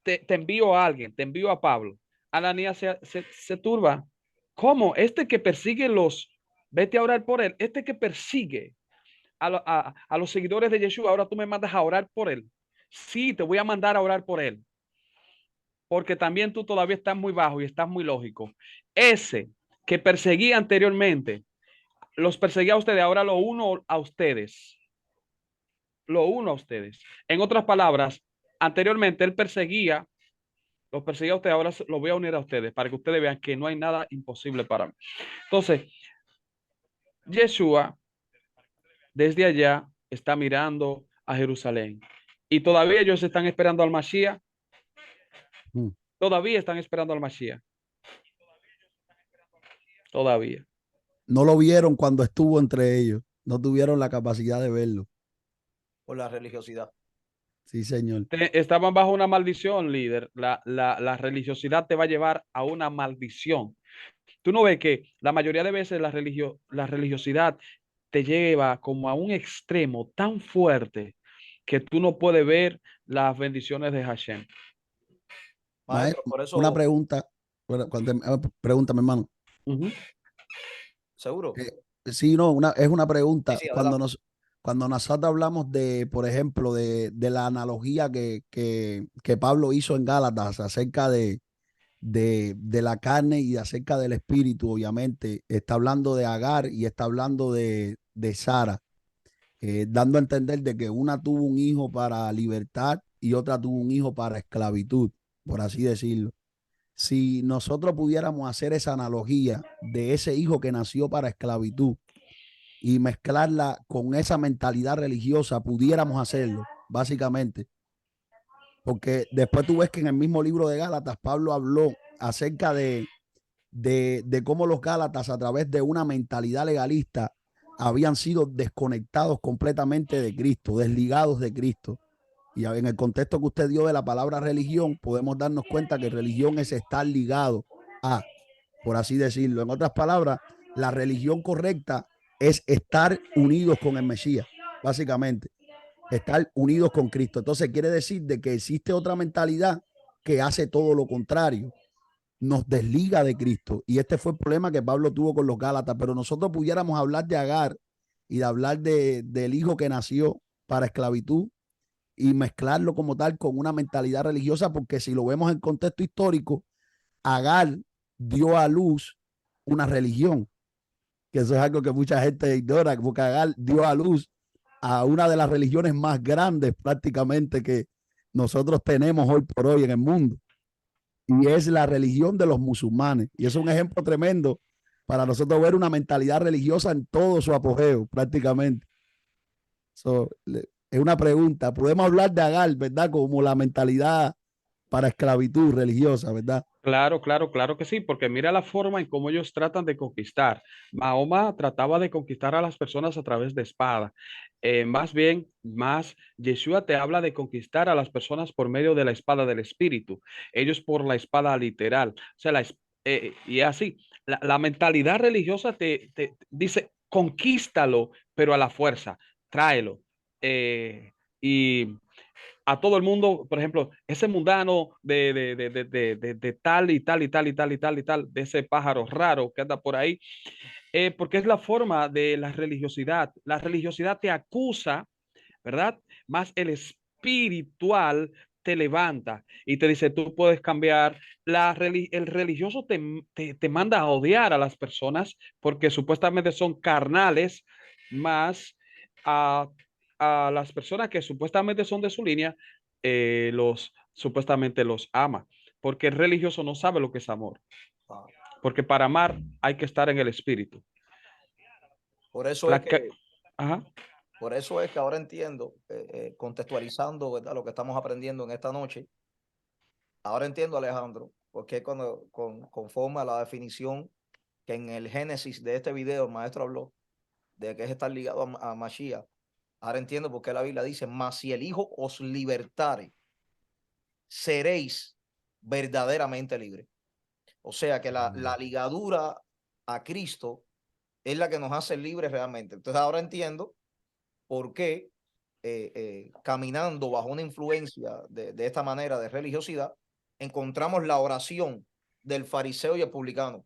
te envío a alguien, te envío a Pablo. Ananías se turba. ¿Cómo? Este que persigue vete a orar por él, este que persigue a los seguidores de Yeshua, ahora tú me mandas a orar por él. Sí, te voy a mandar a orar por él. Porque también tú todavía estás muy bajo y estás muy lógico. Ese que perseguía anteriormente, los perseguía a ustedes, ahora lo uno a ustedes. Lo uno a ustedes. En otras palabras, anteriormente él los perseguía a ustedes, ahora los voy a unir a ustedes para que ustedes vean que no hay nada imposible para mí. Entonces, Yeshua desde allá está mirando a Jerusalén y todavía ellos están esperando al Mashiach, Mm. todavía están esperando al Mashiach, todavía. No lo vieron cuando estuvo entre ellos. No tuvieron la capacidad de verlo. Por la religiosidad. Sí, señor. Estaban bajo una maldición, líder. La religiosidad te va a llevar a una maldición. Tú no ves que la mayoría de veces la religiosidad te lleva como a un extremo tan fuerte que tú no puedes ver las bendiciones de Hashem. Maestro, por Una eso, pregunta. Pregúntame, hermano. seguro. Sí, no, es una Sí, pregunta. sí, adelante. Cuando nosotros hablamos de, por ejemplo, de la analogía que Pablo hizo en Gálatas acerca de la carne y acerca del espíritu, obviamente, está hablando de Agar y está hablando de Sara, dando a entender de que una tuvo un hijo para libertad y otra tuvo un hijo para esclavitud, por así decirlo. Si nosotros pudiéramos hacer esa analogía de ese hijo que nació para esclavitud y mezclarla con esa mentalidad religiosa, pudiéramos hacerlo, básicamente. Porque después tú ves que en el mismo libro de Gálatas, Pablo habló acerca de cómo los Gálatas, a través de una mentalidad legalista, habían sido desconectados completamente de Cristo, desligados de Cristo. Y en el contexto que usted dio de la palabra religión, podemos darnos cuenta que religión es estar ligado a, por así decirlo. En otras palabras, la religión correcta es estar unidos con el Mesías, básicamente, estar unidos con Cristo. Entonces quiere decir de que existe otra mentalidad que hace todo lo contrario, nos desliga de Cristo. Y este fue el problema que Pablo tuvo con los Gálatas. Pero nosotros pudiéramos hablar de Agar y de hablar del hijo que nació para esclavitud y mezclarlo como tal con una mentalidad religiosa, porque si lo vemos en contexto histórico, Agar dio a luz una religión, que eso es algo que mucha gente ignora, porque Agar dio a luz a una de las religiones más grandes prácticamente que nosotros tenemos hoy por hoy en el mundo, y es la religión de los musulmanes. Y eso es un ejemplo tremendo para nosotros ver una mentalidad religiosa en todo su apogeo prácticamente. Es una pregunta. Podemos hablar de Agar, ¿verdad? Como la mentalidad para esclavitud religiosa, ¿verdad? Claro, claro, claro que sí, porque mira la forma en cómo ellos tratan de conquistar. Mahoma trataba de conquistar a las personas a través de espada. Más bien, más Yeshua te habla de conquistar a las personas por medio de la espada del espíritu. Ellos por la espada literal. O sea, y así, la mentalidad religiosa te dice, conquístalo, pero a la fuerza, tráelo. Y a todo el mundo, por ejemplo, ese mundano de tal y tal y tal y tal y tal y tal, de ese pájaro raro que anda por ahí, porque es la forma de la religiosidad. La religiosidad te acusa, ¿verdad? Más el espiritual te levanta y te dice, tú puedes cambiar. El religioso te manda a odiar a las personas porque supuestamente son carnales, más a, a las personas que supuestamente son de su línea, supuestamente los ama, porque el religioso no sabe lo que es amor, Ah, porque para amar hay que estar en el espíritu. Por eso es La que, Ajá. por eso es que ahora entiendo, contextualizando, ¿verdad?, lo que estamos aprendiendo en esta noche. Ahora entiendo, Alejandro, porque conforme a la definición que en el génesis de este video el maestro habló, de que es estar ligado a Mashiach. Ahora entiendo por qué la Biblia dice, mas si el Hijo os libertare, seréis verdaderamente libres. O sea que la ligadura a Cristo es la que nos hace libres realmente. Entonces ahora entiendo por qué caminando bajo una influencia de esta manera de religiosidad, encontramos la oración del fariseo y el publicano.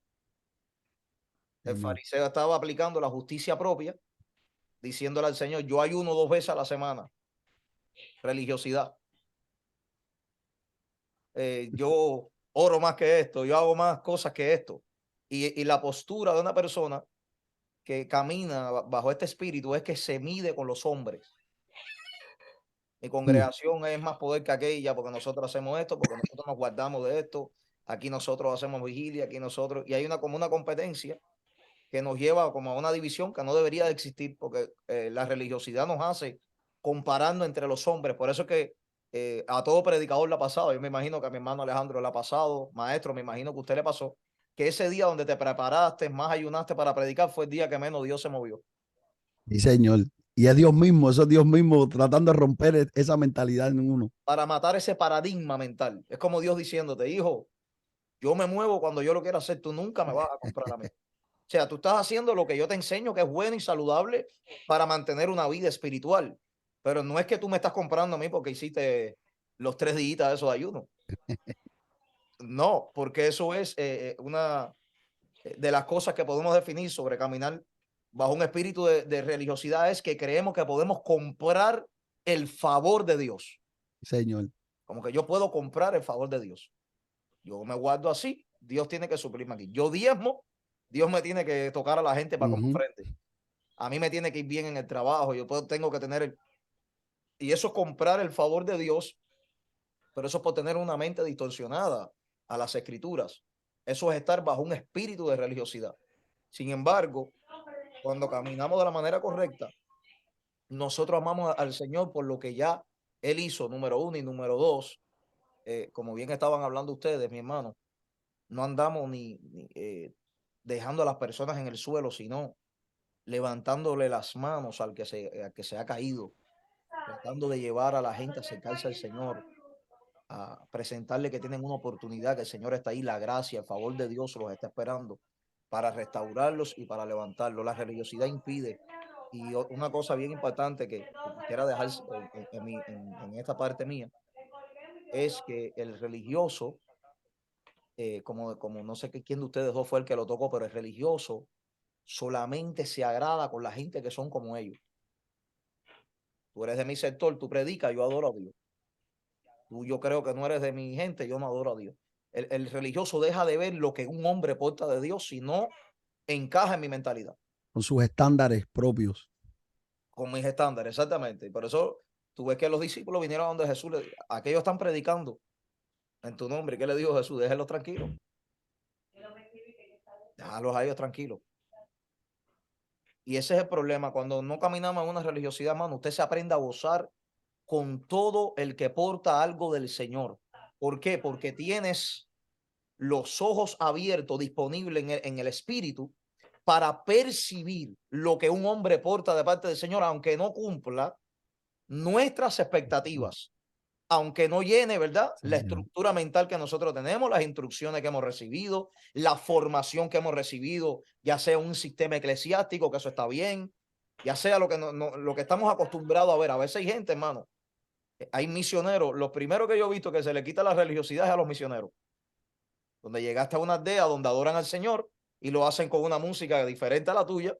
El fariseo estaba aplicando la justicia propia, diciéndole al Señor, yo ayuno 2 veces a la semana. Religiosidad. Yo oro más que esto, yo hago más cosas que esto. Y la postura de una persona que camina bajo este espíritu es que se mide con los hombres. Mi congregación es más poder que aquella porque nosotros hacemos esto, porque nosotros nos guardamos de esto. Aquí nosotros hacemos vigilia, aquí nosotros. Y hay como una competencia que nos lleva como a una división que no debería de existir porque la religiosidad nos hace comparando entre los hombres. Por eso es que a todo predicador le ha pasado. Yo me imagino que a mi hermano Alejandro le ha pasado, maestro, me imagino que a usted le pasó, que ese día donde te preparaste, más ayunaste para predicar, fue el día que menos Dios se movió. Sí, señor. Y es Dios mismo, eso es Dios mismo tratando de romper esa mentalidad en uno. Para matar ese paradigma mental. Es como Dios diciéndote, hijo, yo me muevo cuando yo lo quiero hacer, tú nunca me vas a comprar a mí. O sea, tú estás haciendo lo que yo te enseño que es bueno y saludable para mantener una vida espiritual. Pero no es que tú me estás comprando a mí porque hiciste los 3 días de eso de ayuno. No, porque eso es una de las cosas que podemos definir sobre caminar bajo un espíritu de religiosidad es que creemos que podemos comprar el favor de Dios. Señor. Como que yo puedo comprar el favor de Dios. Yo me guardo así, Dios tiene que suplirme aquí. Yo diezmo, Dios me tiene que tocar a la gente para como frente. A mí me tiene que ir bien en el trabajo, tengo que tener y eso es comprar el favor de Dios, pero eso es por tener una mente distorsionada a las escrituras. Eso es estar bajo un espíritu de religiosidad. Sin embargo, cuando caminamos de la manera correcta, nosotros amamos al Señor por lo que ya Él hizo, número 1, y número 2, como bien estaban hablando ustedes, mi hermano, no andamos ni dejando a las personas en el suelo, sino levantándole las manos al que se ha caído, tratando de llevar a la gente a acercarse al Señor, a presentarle que tienen una oportunidad, que el Señor está ahí, la gracia, el favor de Dios los está esperando para restaurarlos y para levantarlos. La religiosidad impide. Y una cosa bien importante que quisiera dejar en esta parte mía es que el religioso, como no sé quién de ustedes dos fue el que lo tocó, pero el religioso solamente se agrada con la gente que son como ellos. Tú eres de mi sector, tú predicas, yo adoro a Dios. Yo creo que no eres de mi gente, yo no adoro a Dios. El religioso deja de ver lo que un hombre porta de Dios si no encaja en mi mentalidad. Con sus estándares propios. Con mis estándares, exactamente. Y por eso tú ves que los discípulos vinieron a donde Jesús, aquellos están predicando en tu nombre. ¿Qué le dijo Jesús? Déjenlos tranquilos. Déjalos a ellos tranquilos. Y ese es el problema. Cuando no caminamos en una religiosidad, mano, usted se aprende a gozar con todo el que porta algo del Señor. ¿Por qué? Porque tienes los ojos abiertos, disponibles en el espíritu, para percibir lo que un hombre porta de parte del Señor, aunque no cumpla nuestras expectativas, aunque no llene, ¿verdad? La Señor. estructura mental que nosotros tenemos, las instrucciones que hemos recibido, la formación que hemos recibido, ya sea un sistema eclesiástico, que eso está bien, ya sea lo que, lo que estamos acostumbrados a ver. A veces hay gente, hermano, hay misioneros. Lo primero que yo he visto que se le quita la religiosidad es a los misioneros. Donde llegaste a una aldea donde adoran al Señor y lo hacen con una música diferente a la tuya,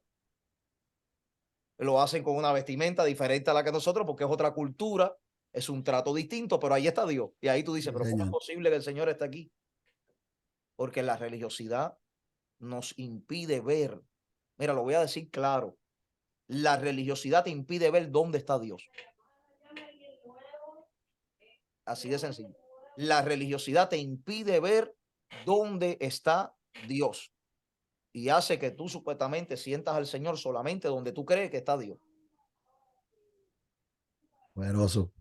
lo hacen con una vestimenta diferente a la que nosotros, porque es otra cultura, es un trato distinto, pero ahí está Dios. Y ahí tú dices, Sí, pero ¿cómo es señor. posible que el Señor esté aquí? Porque la religiosidad nos impide ver. Mira, lo voy a decir claro. La religiosidad te impide ver dónde está Dios. Así de sencillo. La religiosidad te impide ver dónde está Dios. Y hace que tú supuestamente sientas al Señor solamente donde tú crees que está Dios. Poderoso.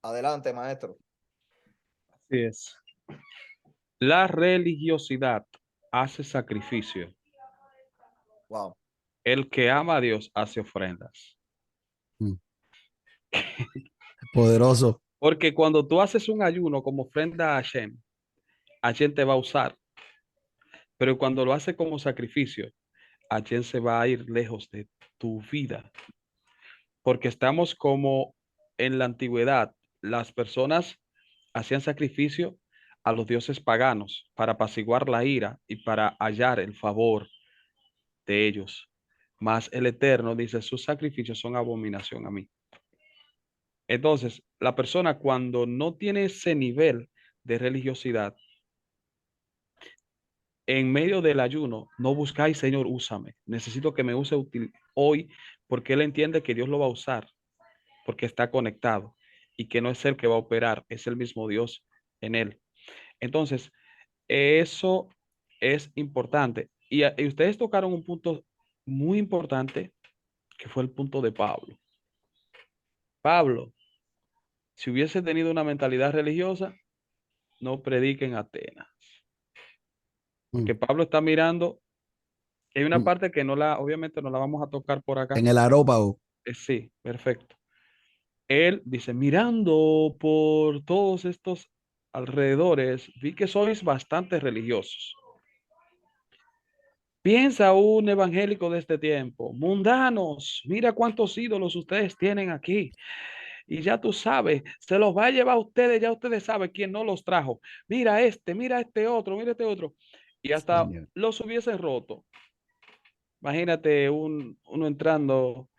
Adelante, maestro. Así es. La religiosidad hace sacrificio. Wow. El que ama a Dios hace ofrendas. Mm. Poderoso. Porque cuando tú haces un ayuno como ofrenda a Hashem te va a usar. Pero cuando lo hace como sacrificio, Hashem se va a ir lejos de tu vida. Porque estamos como en la antigüedad. Las personas hacían sacrificio a los dioses paganos para apaciguar la ira y para hallar el favor de ellos. Mas el Eterno dice, sus sacrificios son abominación a mí. Entonces, la persona cuando no tiene ese nivel de religiosidad, en medio del ayuno, no buscáis, Señor, úsame. Necesito que me use hoy porque él entiende que Dios lo va a usar, porque está conectado y que no es él que va a operar, es el mismo Dios en él. Entonces, eso es importante. Y ustedes tocaron un punto muy importante, que fue el punto de Pablo. Pablo, si hubiese tenido una mentalidad religiosa, no predique en Atenas. Porque Mm. Pablo está mirando, hay una Mm. parte que obviamente no la vamos a tocar por acá. En el arópago. Sí, perfecto. Él dice, mirando por todos estos alrededores, vi que sois bastante religiosos. Piensa un evangélico de este tiempo, mundanos, mira cuántos ídolos ustedes tienen aquí. Y ya tú sabes, se los va a llevar a ustedes, ya ustedes saben quién no los trajo. Mira este otro, mira este otro. Y hasta Señor. los hubiesen roto. Imagínate uno entrando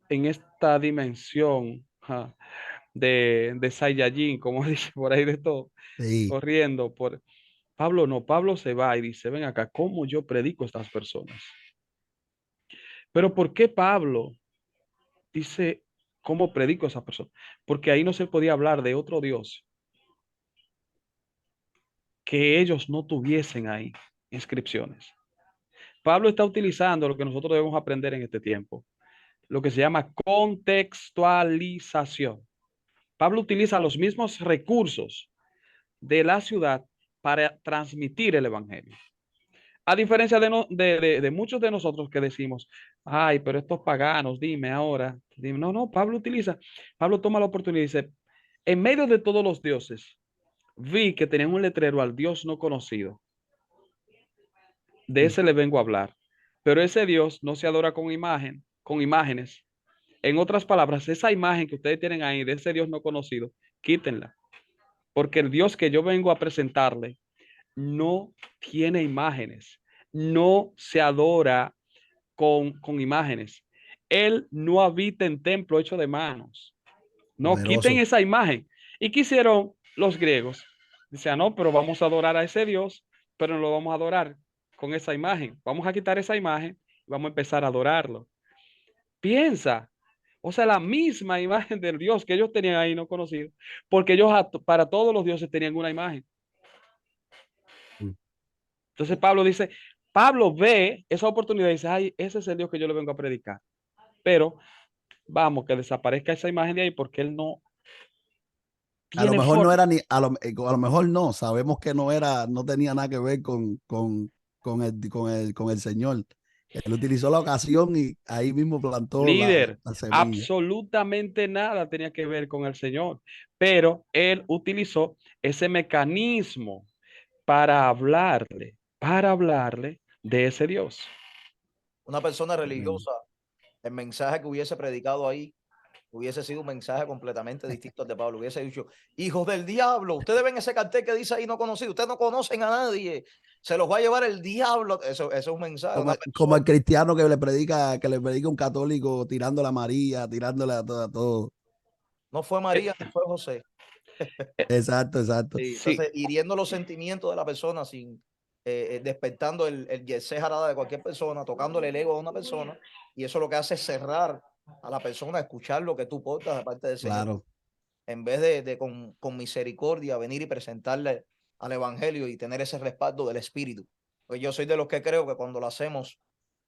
en esta dimensión de Saiyajin, como dice por ahí de todo, Sí. corriendo por... Pablo no, Pablo se va y dice, ven acá, ¿cómo yo predico a estas personas? Pero ¿por qué Pablo dice, cómo predico a esa persona? Porque ahí no se podía hablar de otro Dios que ellos no tuviesen ahí inscripciones. Pablo está utilizando lo que nosotros debemos aprender en este tiempo, lo que se llama contextualización. Pablo utiliza los mismos recursos de la ciudad para transmitir el evangelio. A diferencia de muchos de nosotros que decimos, ay, pero estos paganos, dime ahora. Dime. No, no, Pablo toma la oportunidad y dice, en medio de todos los dioses, vi que tenían un letrero al Dios no conocido. De Mm. ese le vengo a hablar. Pero ese Dios no se adora con imágenes. En otras palabras, esa imagen que ustedes tienen ahí de ese Dios no conocido, quítenla. Porque el Dios que yo vengo a presentarle no tiene imágenes, no se adora con imágenes. Él no habita en templo hecho de manos. No, quiten Poderoso. esa imagen. ¿Y qué hicieron los griegos? Dicen, no, pero vamos a adorar a ese Dios, pero no lo vamos a adorar con esa imagen. Vamos a quitar esa imagen y vamos a empezar a adorarlo. Piensa, o sea, la misma imagen del Dios que ellos tenían ahí no conocido, porque ellos para todos los dioses tenían una imagen. Mm. Entonces Pablo dice, Pablo ve esa oportunidad y dice, ay, ese es el Dios que yo le vengo a predicar. Pero vamos, que desaparezca esa imagen de ahí porque él no A lo tiene mejor no forma. era ni, a lo mejor no, sabemos que no era, no tenía nada que ver con el Señor. Él utilizó la ocasión y ahí mismo plantó Líder, la semilla. absolutamente nada tenía que ver con el Señor, pero él utilizó ese mecanismo para hablarle de ese Dios. Una persona Tremendo. religiosa, el mensaje que hubiese predicado ahí hubiese sido un mensaje completamente distinto al de Pablo. Hubiese dicho, hijos del diablo, ustedes ven ese cartel que dice ahí no conocido, ustedes no conocen a nadie, se los va a llevar el diablo. Eso es un mensaje, Como, una como el persona. cristiano que le predica a un católico tirándole a María, tirándole a todo. No fue Eh, María, ni fue José. eh, Exacto, exacto. Sí, Sí, entonces, hiriendo los sentimientos de la persona, sin despertando el yesé jarada de cualquier persona, tocándole el ego a una persona, y eso lo que hace es cerrar a la persona a escuchar lo que tú portas de parte del Señor, Claro. en vez de con misericordia venir y presentarle al Evangelio y tener ese respaldo del Espíritu. Pues yo soy de los que creo que cuando lo hacemos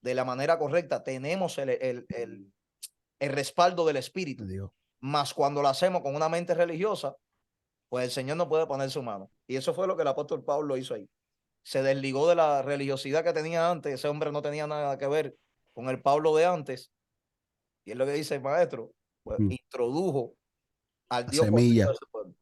de la manera correcta, tenemos el respaldo del Espíritu, Dios. más cuando lo hacemos con una mente religiosa, pues el Señor no puede poner su mano. Y eso fue lo que el apóstol Pablo hizo ahí. Se desligó de la religiosidad que tenía antes. Ese hombre no tenía nada que ver con el Pablo de antes. Y es lo que dice el maestro, pues Mm. introdujo al La Dios correcto de semilla. ese pueblo.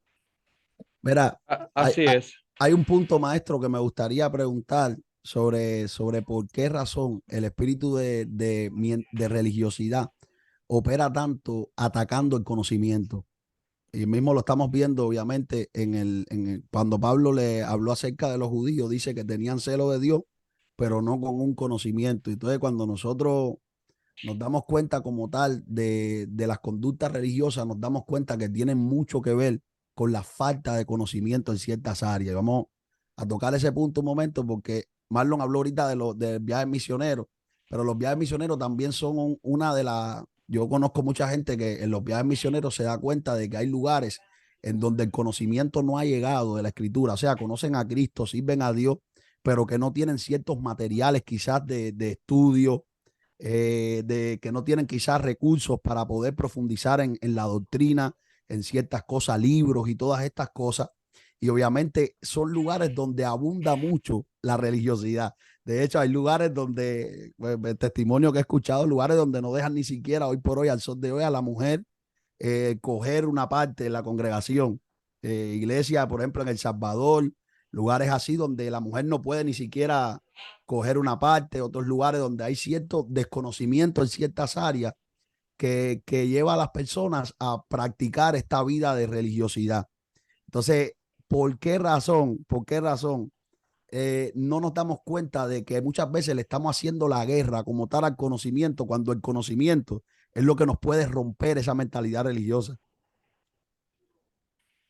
Mira, hay, así hay, es. hay un punto maestro que me gustaría preguntar sobre por qué razón el espíritu de religiosidad opera tanto atacando el conocimiento. Y mismo lo estamos viendo, obviamente, cuando Pablo le habló acerca de los judíos, dice que tenían celo de Dios, pero no con un conocimiento. Entonces, cuando nosotros nos damos cuenta como tal de las conductas religiosas, nos damos cuenta que tienen mucho que ver con la falta de conocimiento en ciertas áreas. Y vamos a tocar ese punto un momento porque Marlon habló ahorita de viajes misioneros, pero los viajes misioneros también son una de las... Yo conozco mucha gente que en los viajes misioneros se da cuenta de que hay lugares en donde el conocimiento no ha llegado de la escritura, o sea, conocen a Cristo, sirven a Dios, pero que no tienen ciertos materiales quizás de estudio, de que no tienen quizás recursos para poder profundizar en la doctrina, en ciertas cosas, libros y todas estas cosas. Y obviamente son lugares donde abunda mucho la religiosidad. De hecho, hay lugares donde, pues, el testimonio que he escuchado, lugares donde no dejan ni siquiera hoy por hoy, al sol de hoy, a la mujer coger una parte de la congregación. Iglesia, por ejemplo, en El Salvador, lugares así donde la mujer no puede ni siquiera coger una parte, otros lugares donde hay cierto desconocimiento en ciertas áreas que lleva a las personas a practicar esta vida de religiosidad. Entonces, por qué razón no nos damos cuenta de que muchas veces le estamos haciendo la guerra como tal al conocimiento, cuando el conocimiento es lo que nos puede romper esa mentalidad religiosa?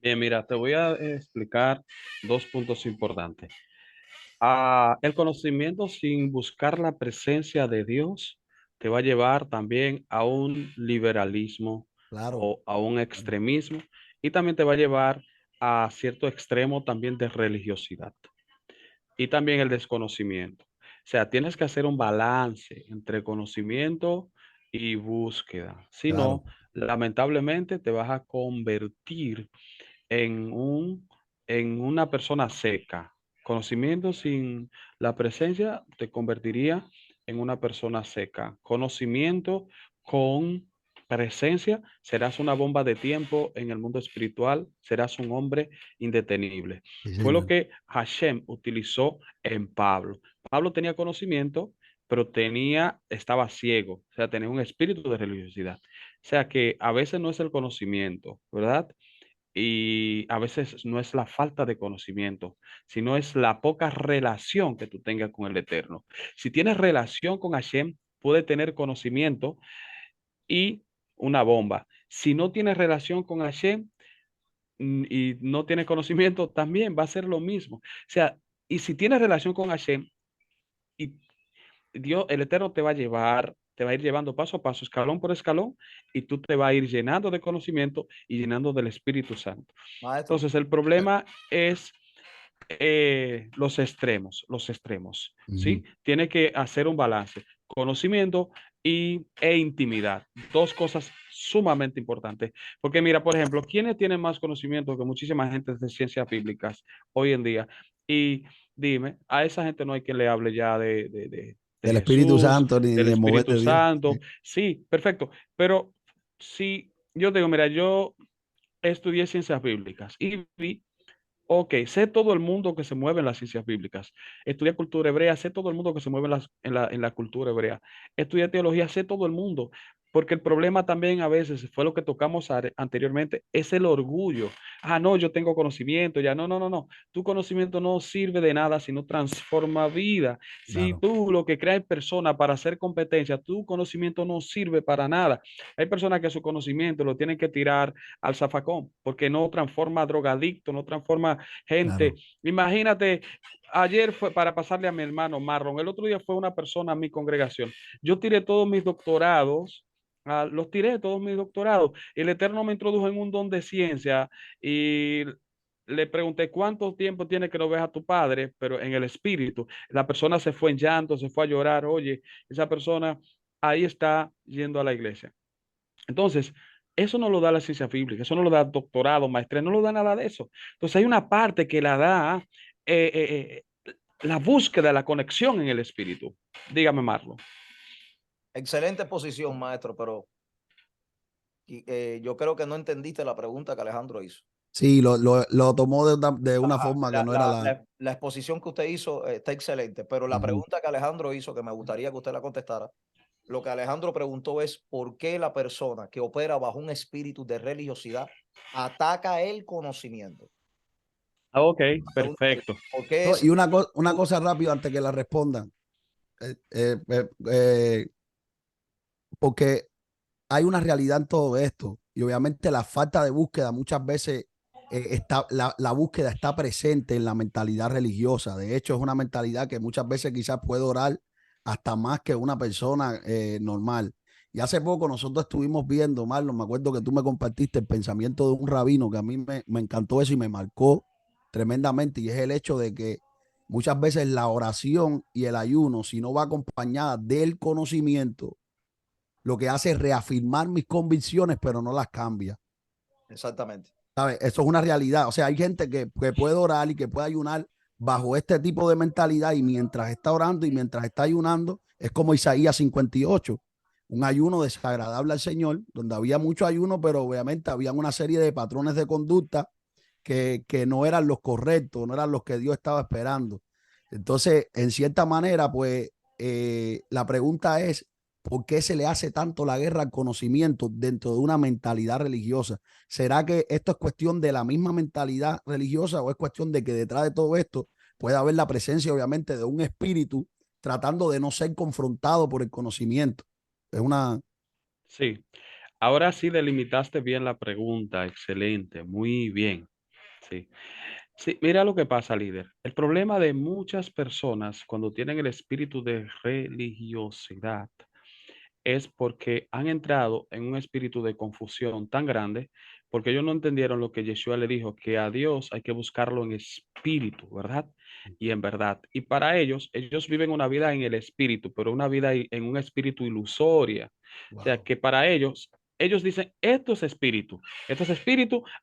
Bien, mira, te voy a explicar dos puntos importantes. El conocimiento sin buscar la presencia de Dios te va a llevar también a un liberalismo Claro. o a un extremismo y también te va a llevar a cierto extremo también de religiosidad y también el desconocimiento. O sea, tienes que hacer un balance entre conocimiento y búsqueda. Si Claro, no, lamentablemente te vas a convertir en en una persona seca. Conocimiento sin la presencia te convertiría en una persona seca. Conocimiento con presencia, serás una bomba de tiempo en el mundo espiritual, serás un hombre indetenible. sí, Fue lo señor. que Hashem utilizó en Pablo. Pablo tenía conocimiento, pero estaba ciego, o sea, tenía un espíritu de religiosidad. O sea que a veces no es el conocimiento, ¿verdad? Y a veces no es la falta de conocimiento, sino es la poca relación que tú tengas con el Eterno. Si tienes relación con Hashem, puede tener conocimiento y una bomba. Si no tienes relación con Hashem y no tienes conocimiento, también va a ser lo mismo. O sea, y si tienes relación con Hashem y Dios, el Eterno te va a llevar, te va a ir llevando paso a paso, escalón por escalón, y tú te vas a ir llenando de conocimiento y llenando del Espíritu Santo. Maestro, Entonces, el problema es los extremos, Ujú. ¿sí? Tiene que hacer un balance, conocimiento e intimidad. Dos cosas sumamente importante. Porque mira, por ejemplo, ¿quiénes tienen más conocimiento que muchísima gente de ciencias bíblicas hoy en día? Y dime, a esa gente no hay quien le hable ya de Del Espíritu Jesús, Santo ni del de mover Espíritu de Dios. Santo. Sí, perfecto. Pero si yo digo, mira, yo estudié ciencias bíblicas y vi, ok, sé todo el mundo que se mueve en las ciencias bíblicas. Estudié cultura hebrea, sé todo el mundo que se mueve en la cultura hebrea. Estudié teología, sé todo el mundo. Porque el problema también a veces fue lo que tocamos anteriormente, es el orgullo. Ah, no, yo tengo conocimiento, ya no, no, no, no. Tu conocimiento no sirve de nada si no transforma vida. Si Claro, tú lo que creas en persona para hacer competencia, tu conocimiento no sirve para nada. Hay personas que su conocimiento lo tienen que tirar al zafacón porque no transforma drogadicto, no transforma gente. claro. Imagínate, ayer fue para pasarle a mi hermano Marlon, el otro día fue una persona a mi congregación. Yo tiré todos mis doctorados, los tiré todos mis doctorados. El Eterno me introdujo en un don de ciencia y le pregunté cuánto tiempo tiene que no ves a tu padre, pero en el espíritu. La persona se fue en llanto, se fue a llorar. Oye, esa persona ahí está yendo a la iglesia. Entonces, eso no lo da la ciencia bíblica, eso no lo da doctorado, maestría, no lo da nada de eso. Entonces, hay una parte que la da la búsqueda, la conexión en el espíritu. Dígame, Marlon. Excelente posición, maestro, pero yo creo que no entendiste la pregunta que Alejandro hizo. Sí, lo tomó de una Ajá, forma que no era la... la exposición que usted hizo está excelente, pero la Ujú. pregunta que Alejandro hizo, que me gustaría que usted la contestara, lo que Alejandro preguntó es por qué la persona que opera bajo un espíritu de religiosidad ataca el conocimiento. Ok, Pregunta sería, perfecto. ¿por qué No, es? y una cosa rápida antes que la respondan. Eh, eh, eh, eh, porque hay una realidad en todo esto y obviamente la falta de búsqueda muchas veces la búsqueda está presente en la mentalidad religiosa. De hecho, es una mentalidad que muchas veces quizás puede orar hasta más que una persona normal. Y hace poco nosotros estuvimos viendo, Marlon, me acuerdo que tú me compartiste el pensamiento de un rabino que a mí me encantó eso y me marcó tremendamente, y es el hecho de que muchas veces la oración y el ayuno, si no va acompañada del conocimiento, lo que hace es reafirmar mis convicciones, pero no las cambia. Exactamente. ¿Sabes? Eso es una realidad. O sea, hay gente que puede orar y que puede ayunar bajo este tipo de mentalidad y mientras está orando y mientras está ayunando, es como Isaías 58, un ayuno desagradable al Señor, donde había mucho ayuno, pero obviamente había una serie de patrones de conducta que no eran los correctos, no eran los que Dios estaba esperando. Entonces, en cierta manera, pues la pregunta es, ¿por qué se le hace tanto la guerra al conocimiento dentro de una mentalidad religiosa? ¿Será que esto es cuestión de la misma mentalidad religiosa o es cuestión de que detrás de todo esto puede haber la presencia, obviamente, de un espíritu tratando de no ser confrontado por el conocimiento? Es una... Sí, ahora sí delimitaste bien la pregunta. Excelente, muy bien. Sí. Sí, mira lo que pasa, líder. El problema de muchas personas cuando tienen el espíritu de religiosidad es porque han entrado en un espíritu de confusión tan grande, porque ellos no entendieron lo que Yeshua le dijo, que a Dios hay que buscarlo en espíritu, ¿verdad? Y en verdad. Y para ellos, ellos viven una vida en el espíritu, pero una vida en un espíritu ilusoria. O sea, Wow. que para ellos dicen, esto es espíritu,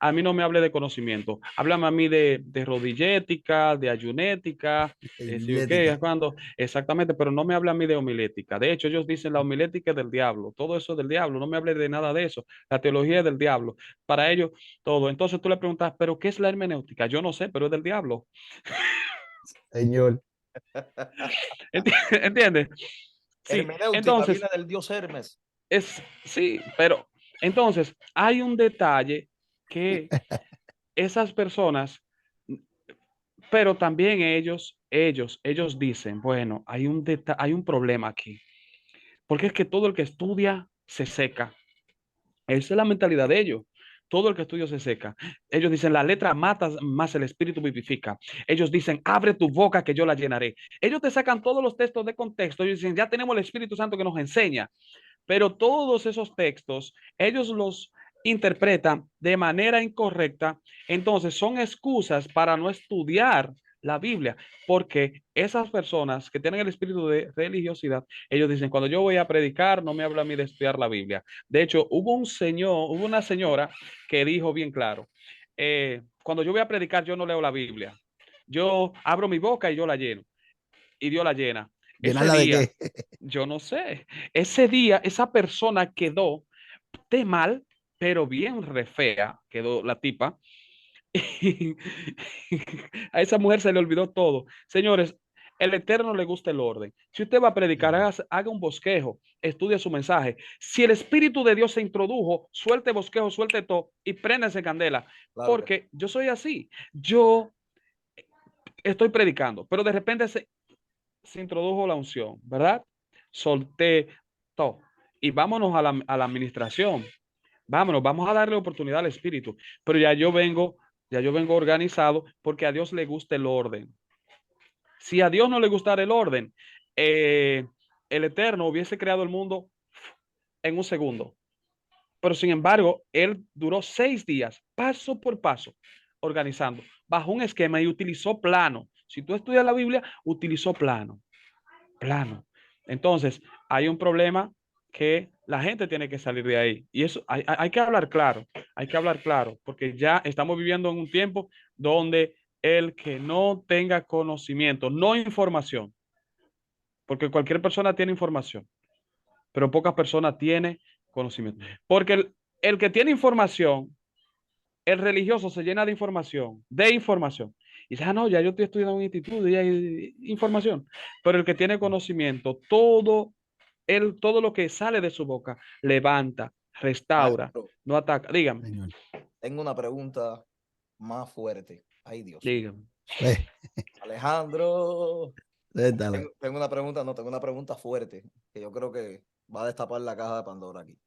a mí no me hable de conocimiento, háblame a mí de rodillética, de ayunética, sí, ok, Atlética. cuando, exactamente, pero no me habla a mí de homilética. De hecho, ellos dicen la homilética es del diablo, todo eso es del diablo, no me hable de nada de eso, la teología es del diablo, para ellos todo. Entonces tú le preguntas, ¿pero qué es la hermenéutica? Yo no sé, pero es del diablo. Señor. ¿Entiendes? Sí, Hermenéutica entonces, viene del dios Hermes. sí, pero entonces hay un detalle que esas personas, pero también ellos dicen, bueno, hay un problema aquí, porque es que todo el que estudia se seca. Esa es la mentalidad de ellos. Todo el que estudia se seca. Ellos dicen, la letra mata, más el espíritu vivifica. Ellos dicen, abre tu boca que yo la llenaré. Ellos te sacan todos los textos de contexto. Ellos dicen, ya tenemos el Espíritu Santo que nos enseña. Pero todos esos textos, ellos los interpretan de manera incorrecta. Entonces son excusas para no estudiar la Biblia, porque esas personas que tienen el espíritu de religiosidad, ellos dicen, cuando yo voy a predicar, no me habla a mí de estudiar la Biblia. De hecho, hubo una señora que dijo bien claro, cuando yo voy a predicar, yo no leo la Biblia. Yo abro mi boca y yo la lleno, y Dios la llena. Ese ¿Llenarla de día, qué? yo no sé, ese día esa persona quedó de mal, pero bien re fea, quedó la tipa. Y a esa mujer se le olvidó todo. Señores, el Eterno le gusta el orden. Si usted va a predicar, haga un bosquejo, estudie su mensaje. Si el Espíritu de Dios se introdujo, suelte bosquejo, suelte todo y préndase candela. Claro que Porque yo soy así. Yo estoy predicando, pero de repente se introdujo la unción, ¿verdad? Solté todo. Y vámonos a la administración. Vámonos, vamos a darle oportunidad al Espíritu. Pero ya yo vengo organizado porque a Dios le gusta el orden. Si a Dios no le gustara el orden, el Eterno hubiese creado el mundo en un segundo. Pero sin embargo, Él duró 6 días, paso por paso, organizando, bajo un esquema y utilizó plano. Si tú estudias la Biblia, utilizó plano. Plano. Entonces, hay un problema que la gente tiene que salir de ahí. Y eso hay que hablar claro, hay que hablar claro, porque ya estamos viviendo en un tiempo donde el que no tenga conocimiento, no información, porque cualquier persona tiene información, pero pocas personas tienen conocimiento. Porque el que tiene información, el religioso se llena de información. Y dice, ah, no, ya yo estoy estudiando en un instituto y hay información. Pero el que tiene conocimiento, todo lo que sale de su boca, levanta, restaura, maestro, no ataca. Dígame, Señor. tengo una pregunta más fuerte. Ay, Dios mío. dígame. Eh, Alejandro, Dale. tengo una pregunta, no, tengo una pregunta fuerte que yo creo que va a destapar la caja de Pandora aquí.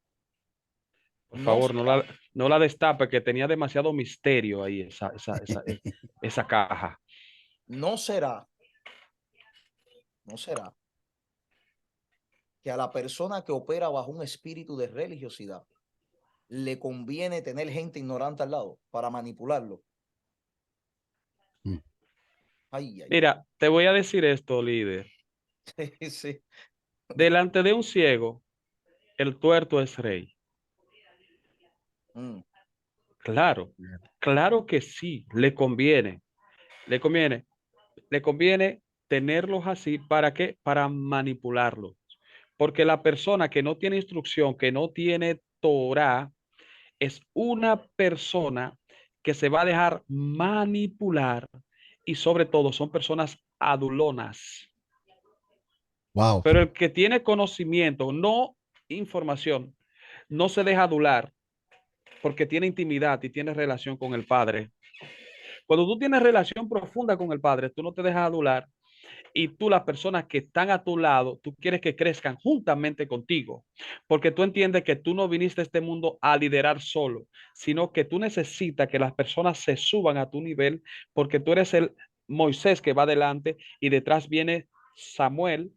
Por No favor, será, no la destape, que tenía demasiado misterio ahí, esa caja. no será, no será que a la persona que opera bajo un espíritu de religiosidad le conviene tener gente ignorante al lado para manipularlo. Mm. Ay, ay, Mira, te voy a decir esto, líder. ay. Sí. Delante de un ciego, el tuerto es rey. Mm, Claro, claro que sí, le conviene, le conviene tenerlos así. ¿Para qué? Para manipularlos. Porque la persona que no tiene instrucción, que no tiene Torah, es una persona que se va a dejar manipular y sobre todo son personas adulonas. Wow. Pero el que tiene conocimiento, no información, no se deja adular porque tiene intimidad y tiene relación con el Padre. Cuando tú tienes relación profunda con el Padre, tú no te dejas adular y tú, las personas que están a tu lado, tú quieres que crezcan juntamente contigo, porque tú entiendes que tú no viniste a este mundo a liderar solo, sino que tú necesitas que las personas se suban a tu nivel, porque tú eres el Moisés que va adelante y detrás viene Samuel,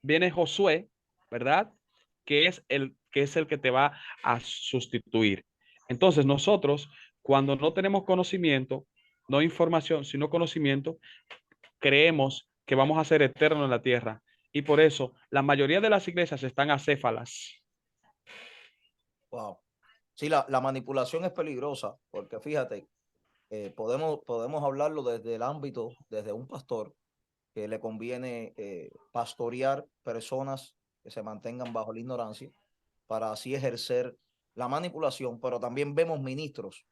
viene Josué, ¿verdad? Que es el que te va a sustituir. Entonces nosotros, cuando no tenemos conocimiento, no información, sino conocimiento, creemos que vamos a ser eternos en la tierra. Y por eso la mayoría de las iglesias están acéfalas. wow. Sí, la manipulación es peligrosa porque fíjate, podemos hablarlo desde el ámbito, desde un pastor que le conviene pastorear personas que se mantengan bajo la ignorancia para así ejercer la manipulación, pero también vemos ministros,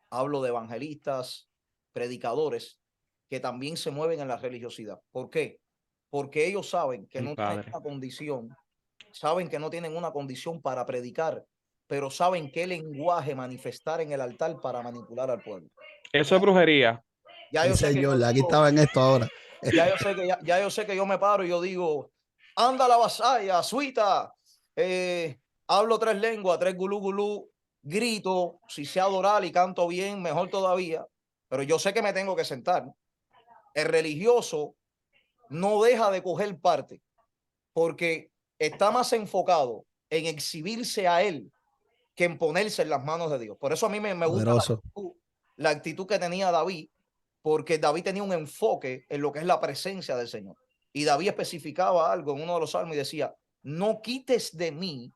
hablo de evangelistas, predicadores, que también se mueven en la religiosidad. ¿Por qué? Porque ellos saben que Mi no tienen padre. una condición, saben que no tienen una condición para predicar, pero saben qué lenguaje manifestar en el altar para manipular al pueblo. Eso es brujería. Ya Sí, yo sé que yo señor. Aquí digo, estaba en esto ahora. ya yo sé que ya yo sé que yo me paro y yo digo, anda la vasalla, suita, hablo 3 lenguas, 3 gulú, grito, si sé adorar y canto bien, mejor todavía, pero yo sé que me tengo que sentar. El religioso no deja de coger parte porque está más enfocado en exhibirse a él que en ponerse en las manos de Dios. Por eso a mí me gusta Poderoso. la actitud que tenía David, porque David tenía un enfoque en lo que es la presencia del Señor. Y David especificaba algo en uno de los salmos y decía, no quites de mí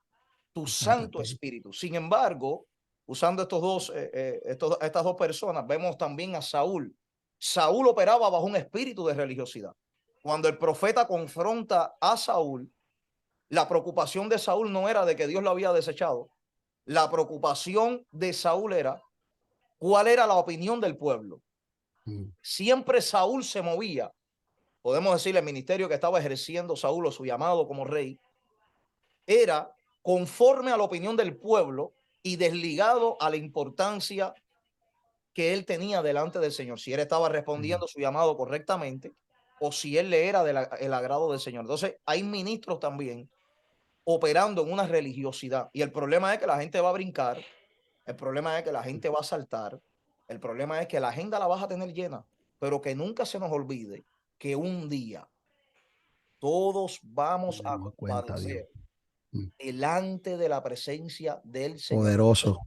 tu Santo Espíritu. Sin embargo, usando estas dos personas, vemos también a Saúl. Saúl operaba bajo un espíritu de religiosidad. Cuando el profeta confronta a Saúl, la preocupación de Saúl no era de que Dios lo había desechado. La preocupación de Saúl era cuál era la opinión del pueblo. Siempre Saúl se movía. Podemos decirle el ministerio que estaba ejerciendo Saúl o su llamado como rey era conforme a la opinión del pueblo y desligado a la importancia que él tenía delante del Señor, si él estaba respondiendo su llamado correctamente o si él le era el agrado del Señor. Entonces hay ministros también operando en una religiosidad y el problema es que la gente va a brincar, el problema es que la gente va a saltar, el problema es que la agenda la vas a tener llena, pero que nunca se nos olvide que un día todos vamos a comparecer delante de la presencia del Señor. Poderoso.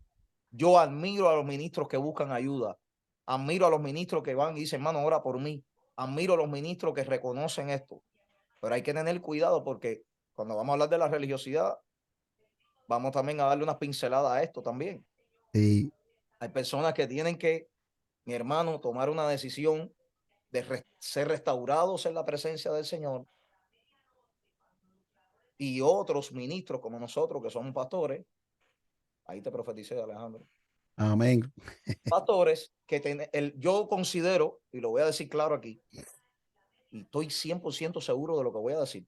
Yo admiro a los ministros que buscan ayuda. Admiro a los ministros que van y dicen, hermano, ora por mí. Admiro a los ministros que reconocen esto. Pero hay que tener cuidado porque cuando vamos a hablar de la religiosidad, vamos también a darle una pincelada a esto también. Sí. Hay personas que tienen que, mi hermano, tomar una decisión de ser restaurados en la presencia del Señor. Y otros ministros como nosotros, que somos pastores, ahí te profeticé, Alejandro. Amén. Pastores que yo considero, y lo voy a decir claro aquí, y estoy 100% seguro de lo que voy a decir,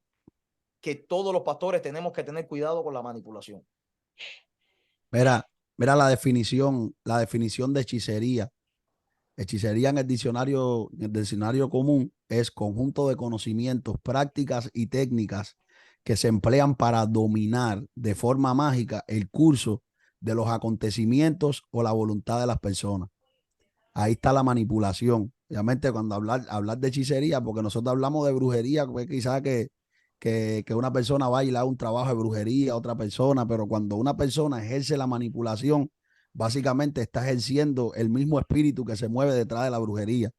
que todos los pastores tenemos que tener cuidado con la manipulación. Mira la definición de hechicería. Hechicería en el diccionario común es conjunto de conocimientos, prácticas y técnicas que se emplean para dominar de forma mágica el curso de los acontecimientos o la voluntad de las personas. Ahí está la manipulación. Obviamente cuando hablar de hechicería, porque nosotros hablamos de brujería, pues quizás que una persona va y le da un trabajo de brujería a otra persona, pero cuando una persona ejerce la manipulación, básicamente está ejerciendo el mismo espíritu que se mueve detrás de la brujería,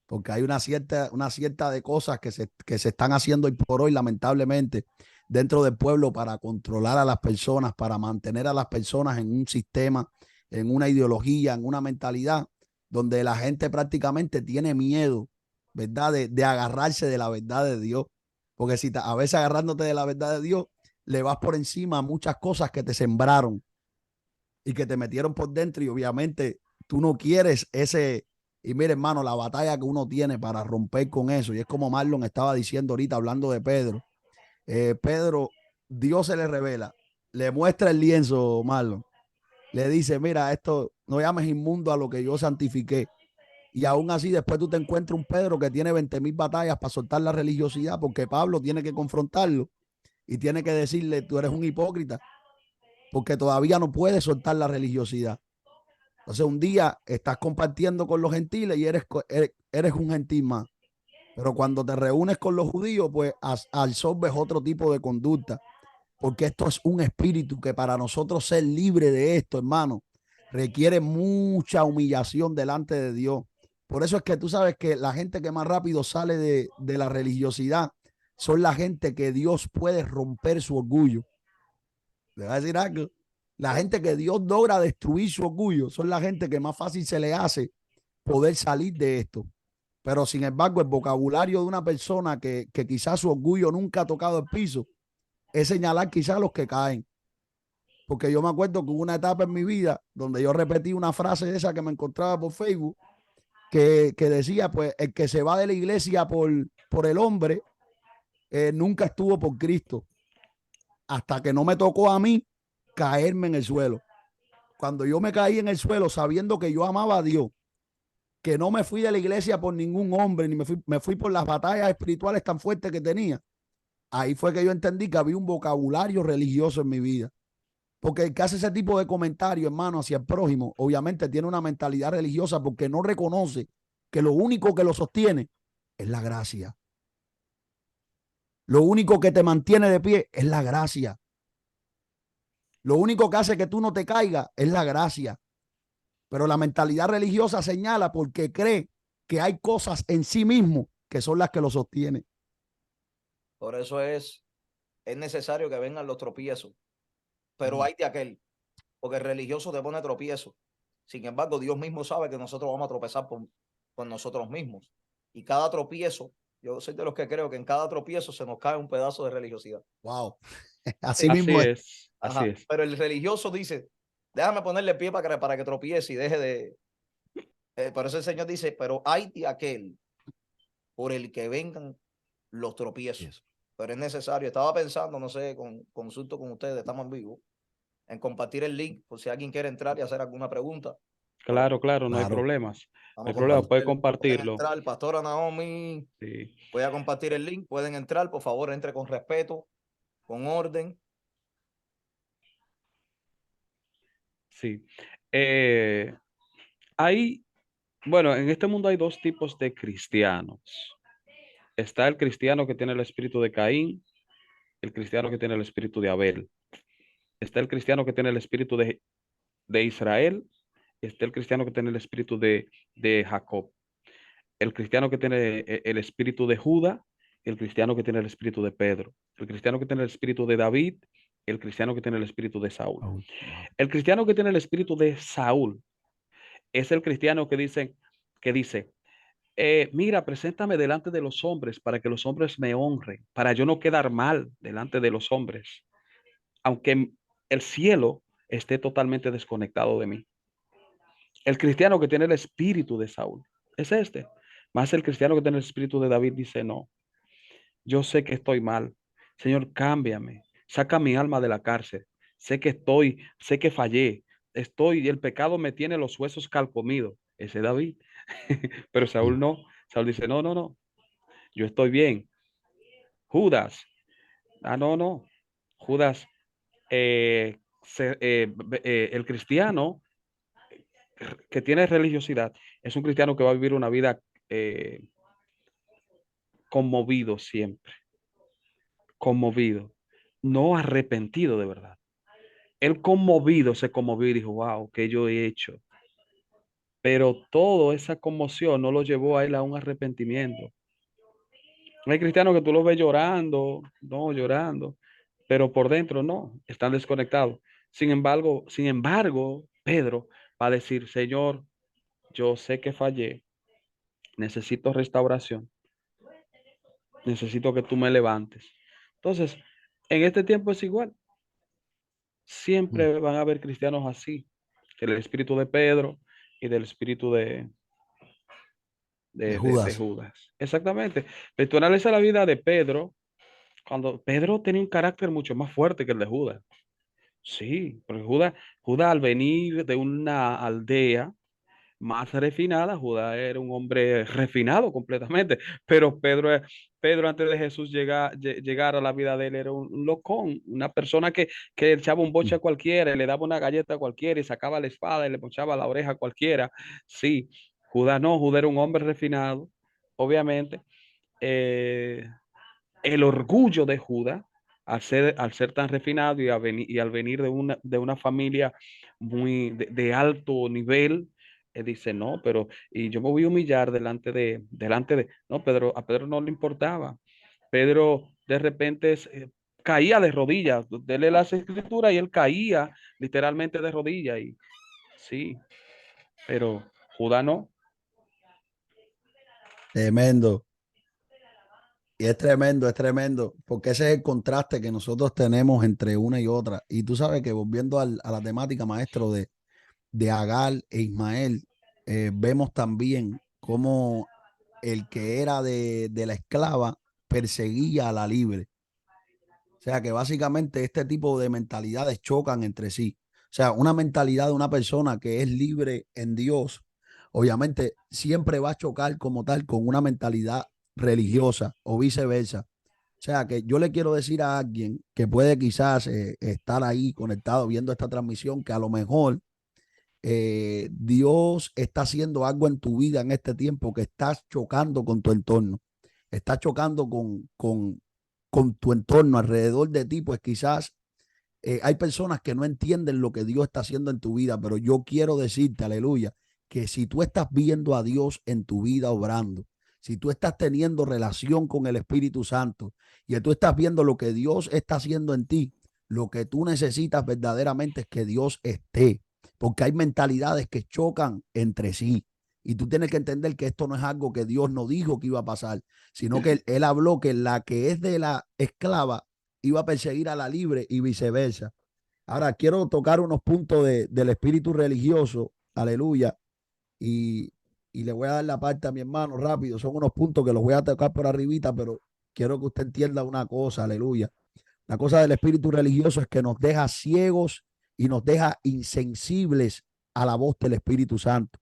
porque hay una cierta de cosas que se están haciendo hoy por hoy, lamentablemente, dentro del pueblo para controlar a las personas, para mantener a las personas en un sistema, en una ideología, en una mentalidad, donde la gente prácticamente tiene miedo, ¿verdad? De agarrarse de la verdad de Dios, porque si a veces agarrándote de la verdad de Dios, le vas por encima a muchas cosas que te sembraron y que te metieron por dentro y obviamente tú no quieres ese. Y mire, hermano, la batalla que uno tiene para romper con eso, y es como Marlon estaba diciendo ahorita hablando de Pedro. Pedro, Dios se le revela, le muestra el lienzo, Marlon, le dice, mira, esto no llames inmundo a lo que yo santifiqué. Y aún así después tú te encuentras un Pedro que tiene 20,000 batallas para soltar la religiosidad, porque Pablo tiene que confrontarlo y tiene que decirle, tú eres un hipócrita, porque todavía no puedes soltar la religiosidad. Entonces un día estás compartiendo con los gentiles y eres un gentil más. Pero cuando te reúnes con los judíos, pues absorbes otro tipo de conducta. Porque esto es un espíritu que para nosotros ser libre de esto, hermano, requiere mucha humillación delante de Dios. Por eso es que tú sabes que la gente que más rápido sale de la religiosidad son la gente que Dios puede romper su orgullo. Le voy a decir algo. La gente que Dios logra destruir su orgullo son la gente que más fácil se le hace poder salir de esto. Pero sin embargo, el vocabulario de una persona que quizás su orgullo nunca ha tocado el piso es señalar quizás a los que caen. Porque yo me acuerdo que hubo una etapa en mi vida donde yo repetí una frase esa que me encontraba por Facebook que decía, pues, el que se va de la iglesia por el hombre nunca estuvo por Cristo. Hasta que no me tocó a mí caerme en el suelo. Cuando yo me caí en el suelo sabiendo que yo amaba a Dios, que no me fui de la iglesia por ningún hombre, ni me fui por las batallas espirituales tan fuertes que tenía. Ahí fue que yo entendí que había un vocabulario religioso en mi vida. Porque el que hace ese tipo de comentarios, hermano, hacia el prójimo, obviamente tiene una mentalidad religiosa porque no reconoce que lo único que lo sostiene es la gracia. Lo único que te mantiene de pie es la gracia. Lo único que hace que tú no te caigas es la gracia. Pero la mentalidad religiosa señala porque cree que hay cosas en sí mismo que son las que lo sostienen. Por eso es necesario que vengan los tropiezos. Pero hay de aquel, porque el religioso te pone tropiezo. Sin embargo, Dios mismo sabe que nosotros vamos a tropezar por nosotros mismos. Y cada tropiezo, yo soy de los que creo que en cada tropiezo se nos cae un pedazo de religiosidad. Wow. Así Así mismo es. es, así Ajá. es. Pero el religioso dice, déjame ponerle el pie para que tropiece y deje de... por eso el Señor dice, pero hay de aquel por el que vengan los tropiezos. Eso. Pero es necesario. Estaba pensando, no sé, consulto con ustedes, estamos en vivo, en compartir el link por si alguien quiere entrar y hacer alguna pregunta. Claro, claro, no hay Claro. problemas. No hay Vamos a problema, puede compartir pueden compartirlo. entrar, Pastora Naomi, Sí, voy a compartir el link, pueden entrar, por favor, entre con respeto, con orden. sí. Eh, bueno, en este mundo hay dos tipos de cristianos. Está el cristiano que tiene el espíritu de Caín, el cristiano que tiene el espíritu de Abel. Está el cristiano que tiene el espíritu de Israel, está el cristiano que tiene el espíritu de Jacob. El cristiano que tiene el espíritu de Judá, el cristiano que tiene el espíritu de Pedro. El cristiano que tiene el espíritu de David, el cristiano que tiene el espíritu de Saúl. Wow. El cristiano que tiene el espíritu de Saúl es el cristiano que dice, mira, preséntame delante de los hombres para que los hombres me honren, para yo no quedar mal delante de los hombres, aunque el cielo esté totalmente desconectado de mí. El cristiano que tiene el espíritu de Saúl es este. Más el cristiano que tiene el espíritu de David dice, no, yo sé que estoy mal. Señor, cámbiame, saca mi alma de la cárcel. Sé que fallé, el pecado me tiene los huesos calcomidos. Ese es David. Pero Saúl no. Saúl dice, no, no, no, yo estoy bien. Judas, no, no. Judas, el cristiano que tiene religiosidad es un cristiano que va a vivir una vida conmovido siempre, conmovido, no arrepentido de verdad. Él conmovido se conmovió y dijo, wow, ¿qué yo he hecho? Pero toda esa conmoción no lo llevó a él a un arrepentimiento. Hay cristianos que tú los ves llorando, no llorando, pero por dentro no, están desconectados. Sin embargo, Pedro va a decir, Señor, yo sé que fallé, necesito restauración, necesito que tú me levantes. Entonces, en este tiempo es igual. Siempre van a haber cristianos así, del espíritu de Pedro y del espíritu De de Judas. Judas. Exactamente. Pero tú analizas la vida de Pedro, cuando Pedro tenía un carácter mucho más fuerte que el de Judas. Sí, porque Judas al venir de una aldea más refinada, Judá era un hombre refinado completamente, pero Pedro antes de Jesús llegar a la vida de él era un locón, una persona que echaba un boche a cualquiera, y le daba una galleta a cualquiera y sacaba la espada y le ponchaba la oreja a cualquiera. Sí, Judá no, Judá era un hombre refinado, obviamente. Eh, el orgullo de Judá, al ser tan refinado y al venir de una familia de alto nivel, dice, no, pero y yo me voy a humillar no, a Pedro no le importaba. Pedro de repente caía de rodillas, dele las escrituras y él caía literalmente de rodillas y sí, pero Judá no. Tremendo. Y es tremendo, porque ese es el contraste que nosotros tenemos entre una y otra. Y tú sabes que volviendo a la temática, maestro, de Agar e Ismael, vemos también cómo el que era de la esclava perseguía a la libre. O sea que básicamente este tipo de mentalidades chocan entre sí. O sea, una mentalidad de una persona que es libre en Dios, obviamente siempre va a chocar como tal con una mentalidad religiosa o viceversa. O sea, que yo le quiero decir a alguien que puede quizás estar ahí conectado viendo esta transmisión, que a lo mejor Dios está haciendo algo en tu vida en este tiempo que estás chocando con tu entorno, estás chocando con tu entorno alrededor de ti, pues quizás hay personas que no entienden lo que Dios está haciendo en tu vida, pero yo quiero decirte, aleluya, que si tú estás viendo a Dios en tu vida obrando, si tú estás teniendo relación con el Espíritu Santo y tú estás viendo lo que Dios está haciendo en ti, lo que tú necesitas verdaderamente es que Dios esté, porque hay mentalidades que chocan entre sí. Y tú tienes que entender que esto no es algo que Dios no dijo que iba a pasar, sino que él habló que la que es de la esclava iba a perseguir a la libre y viceversa. Ahora quiero tocar unos puntos del espíritu religioso, aleluya, y, y le voy a dar la parte a mi hermano rápido. Son unos puntos que los voy a tocar por arribita, pero quiero que usted entienda una cosa, aleluya. La cosa del espíritu religioso es que nos deja ciegos y nos deja insensibles a la voz del Espíritu Santo.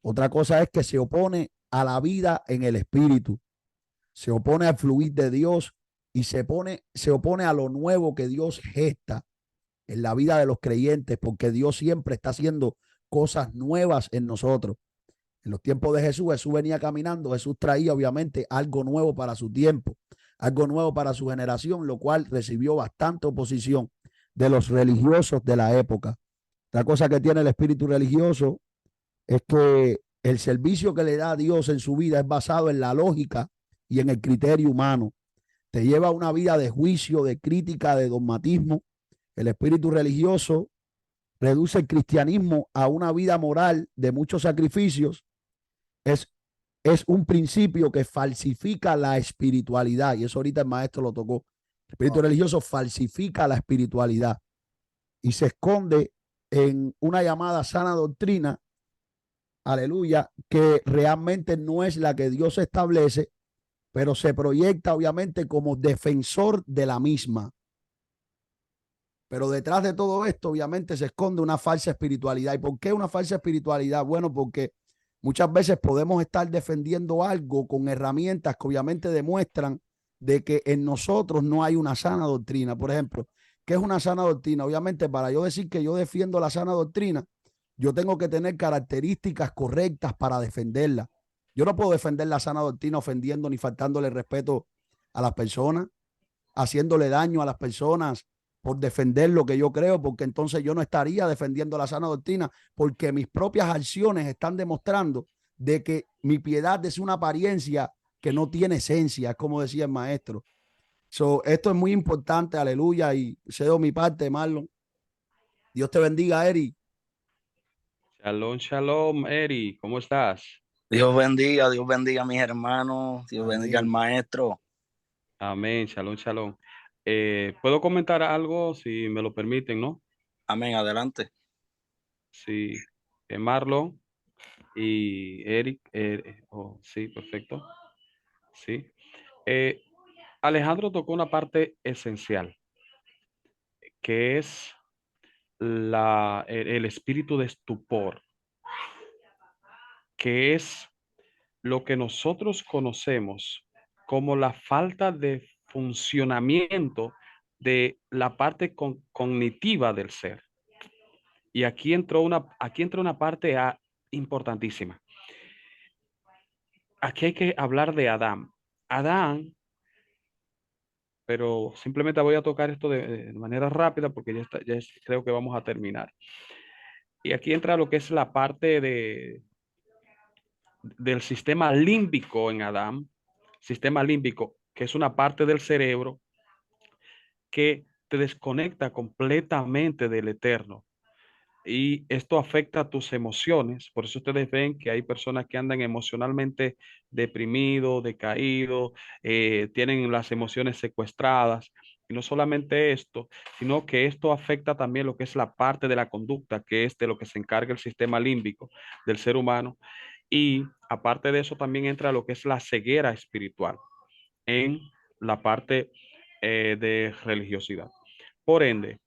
Otra cosa es que se opone a la vida en el espíritu, se opone al fluir de Dios y se opone a lo nuevo que Dios gesta en la vida de los creyentes, porque Dios siempre está haciendo cosas nuevas en nosotros. En los tiempos de Jesús, Jesús venía caminando, Jesús traía obviamente algo nuevo para su tiempo, algo nuevo para su generación, lo cual recibió bastante oposición de los religiosos de la época. La cosa que tiene el espíritu religioso es que el servicio que le da a Dios en su vida es basado en la lógica y en el criterio humano. Te lleva a una vida de juicio, de crítica, de dogmatismo. El espíritu religioso reduce el cristianismo a una vida moral de muchos sacrificios. Es, es un principio que falsifica la espiritualidad. Y eso ahorita el maestro lo tocó. El espíritu religioso falsifica la espiritualidad y se esconde en una llamada sana doctrina, aleluya, que realmente no es la que Dios establece, pero se proyecta obviamente como defensor de la misma. Pero detrás de todo esto, obviamente, se esconde una falsa espiritualidad. ¿Y por qué una falsa espiritualidad? Bueno, porque muchas veces podemos estar defendiendo algo con herramientas que obviamente demuestran de que en nosotros no hay una sana doctrina. Por ejemplo, ¿qué es una sana doctrina? Obviamente, para yo decir que yo defiendo la sana doctrina, yo tengo que tener características correctas para defenderla. Yo no puedo defender la sana doctrina ofendiendo ni faltándole respeto a las personas, haciéndole daño a las personas por defender lo que yo creo, porque entonces yo no estaría defendiendo la sana doctrina, porque mis propias acciones están demostrando de que mi piedad es una apariencia que no tiene esencia, como decía el maestro. Esto es muy importante, aleluya, y cedo mi parte, Marlon. Dios te bendiga, Eri. Shalom, shalom, Eri, ¿cómo estás? Dios bendiga a mis hermanos, Dios bendiga al maestro. Amén, shalom, shalom. ¿Puedo comentar algo si me lo permiten, no? Amén, adelante. Sí, Marlon y Eric, sí, perfecto. Sí. Alejandro tocó una parte esencial, que es el espíritu de estupor, que es lo que nosotros conocemos como la falta de funcionamiento de la parte cognitiva del ser. Y aquí entra una parte importantísima. Aquí hay que hablar de Adán. Adán, pero simplemente voy a tocar esto de manera rápida porque creo que vamos a terminar. Y aquí entra lo que es la parte del sistema límbico en Adán, sistema límbico, que es una parte del cerebro que te desconecta completamente del eterno. Y esto afecta a tus emociones. Por eso ustedes ven que hay personas que andan emocionalmente deprimidos, decaídos, tienen las emociones secuestradas. Y no solamente esto, sino que esto afecta también lo que es la parte de la conducta, que es de lo que se encarga el sistema límbico del ser humano. Y aparte de eso también entra lo que es la ceguera espiritual en la parte de religiosidad. Por ende,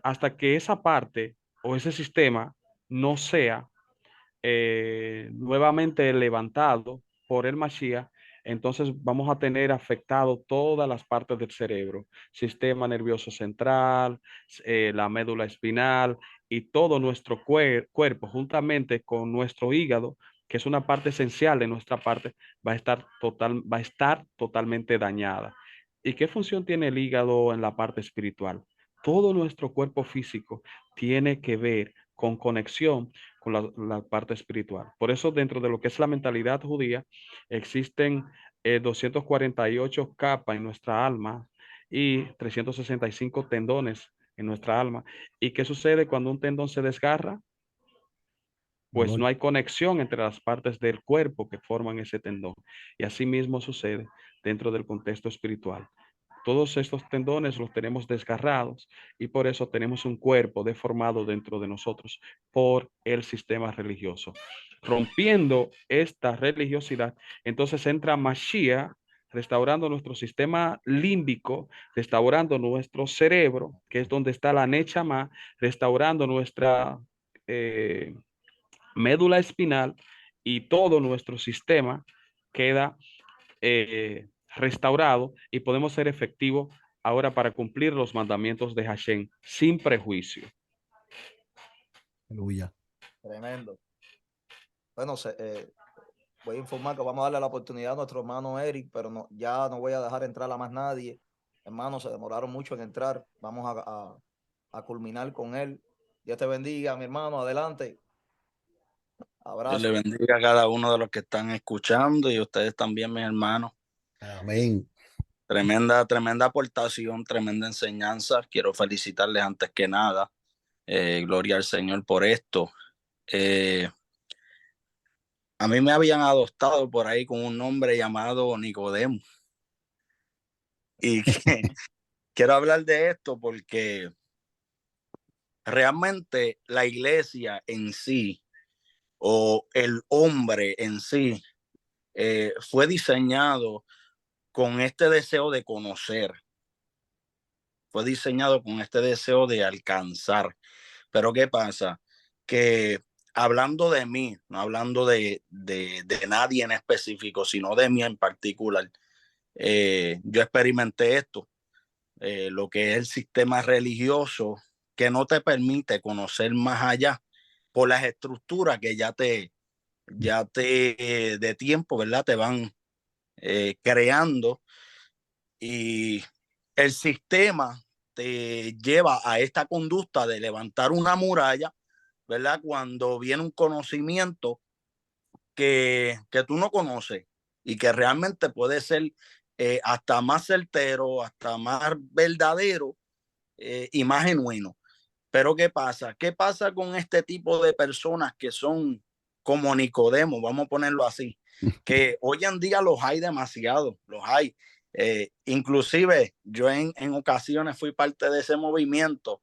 hasta que esa parte o ese sistema no sea nuevamente levantado por el Mashiach, entonces vamos a tener afectado todas las partes del cerebro, sistema nervioso central, la médula espinal y todo nuestro cuerpo, juntamente con nuestro hígado, que es una parte esencial de nuestra parte, va a estar totalmente dañada. ¿Y qué función tiene el hígado en la parte espiritual? Todo nuestro cuerpo físico tiene que ver con conexión con la parte espiritual. Por eso dentro de lo que es la mentalidad judía existen 248 capas en nuestra alma y 365 tendones en nuestra alma. ¿Y qué sucede cuando un tendón se desgarra? Pues no hay conexión entre las partes del cuerpo que forman ese tendón. Y así mismo sucede dentro del contexto espiritual. Todos estos tendones los tenemos desgarrados y por eso tenemos un cuerpo deformado dentro de nosotros por el sistema religioso. Rompiendo esta religiosidad, entonces entra Mashiach, restaurando nuestro sistema límbico, restaurando nuestro cerebro, que es donde está la Nechama, restaurando nuestra médula espinal y todo nuestro sistema queda restaurado y podemos ser efectivos ahora para cumplir los mandamientos de Hashem sin prejuicio. Aleluya. Tremendo. Bueno, voy a informar que vamos a darle la oportunidad a nuestro hermano Eric, pero no, ya no voy a dejar entrar a más nadie. Hermanos, se demoraron mucho en entrar. Vamos a culminar con él. Dios te bendiga, mi hermano. Adelante. Dios le Abrazo. bendiga a cada uno de los que están escuchando y ustedes también, mis hermanos. Amén. Tremenda aportación, tremenda enseñanza. Quiero felicitarles antes que nada. Gloria al Señor por esto. A mí me habían adoptado por ahí con un nombre llamado Nicodemo. Y quiero hablar de esto porque realmente la iglesia en sí o el hombre en sí fue diseñado con este deseo de conocer, fue diseñado con este deseo de alcanzar. Pero ¿qué pasa? Que hablando de mí, no hablando de nadie en específico, sino de mí en particular, yo experimenté esto, lo que es el sistema religioso que no te permite conocer más allá por las estructuras que ya de tiempo, ¿verdad? Te van creando y el sistema te lleva a esta conducta de levantar una muralla, ¿verdad? Cuando viene un conocimiento que tú no conoces y que realmente puede ser hasta más certero, hasta más verdadero y más genuino. Pero ¿qué pasa? ¿Qué pasa con este tipo de personas que son como Nicodemo? Vamos a ponerlo así, que hoy en día los hay demasiado, los hay. Inclusive yo en ocasiones fui parte de ese movimiento,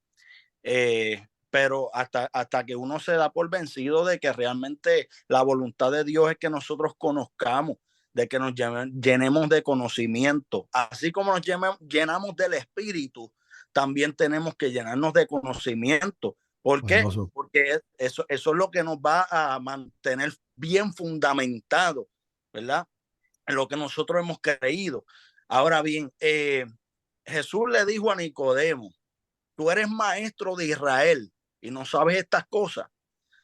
pero hasta que uno se da por vencido de que realmente la voluntad de Dios es que nosotros conozcamos, de que nos llenemos de conocimiento, así como nos llenamos del Espíritu, también tenemos que llenarnos de conocimiento. ¿Por qué? Poderoso. Porque eso es lo que nos va a mantener bien fundamentado, ¿verdad? En lo que nosotros hemos creído. Ahora bien, Jesús le dijo a Nicodemo, tú eres maestro de Israel y no sabes estas cosas.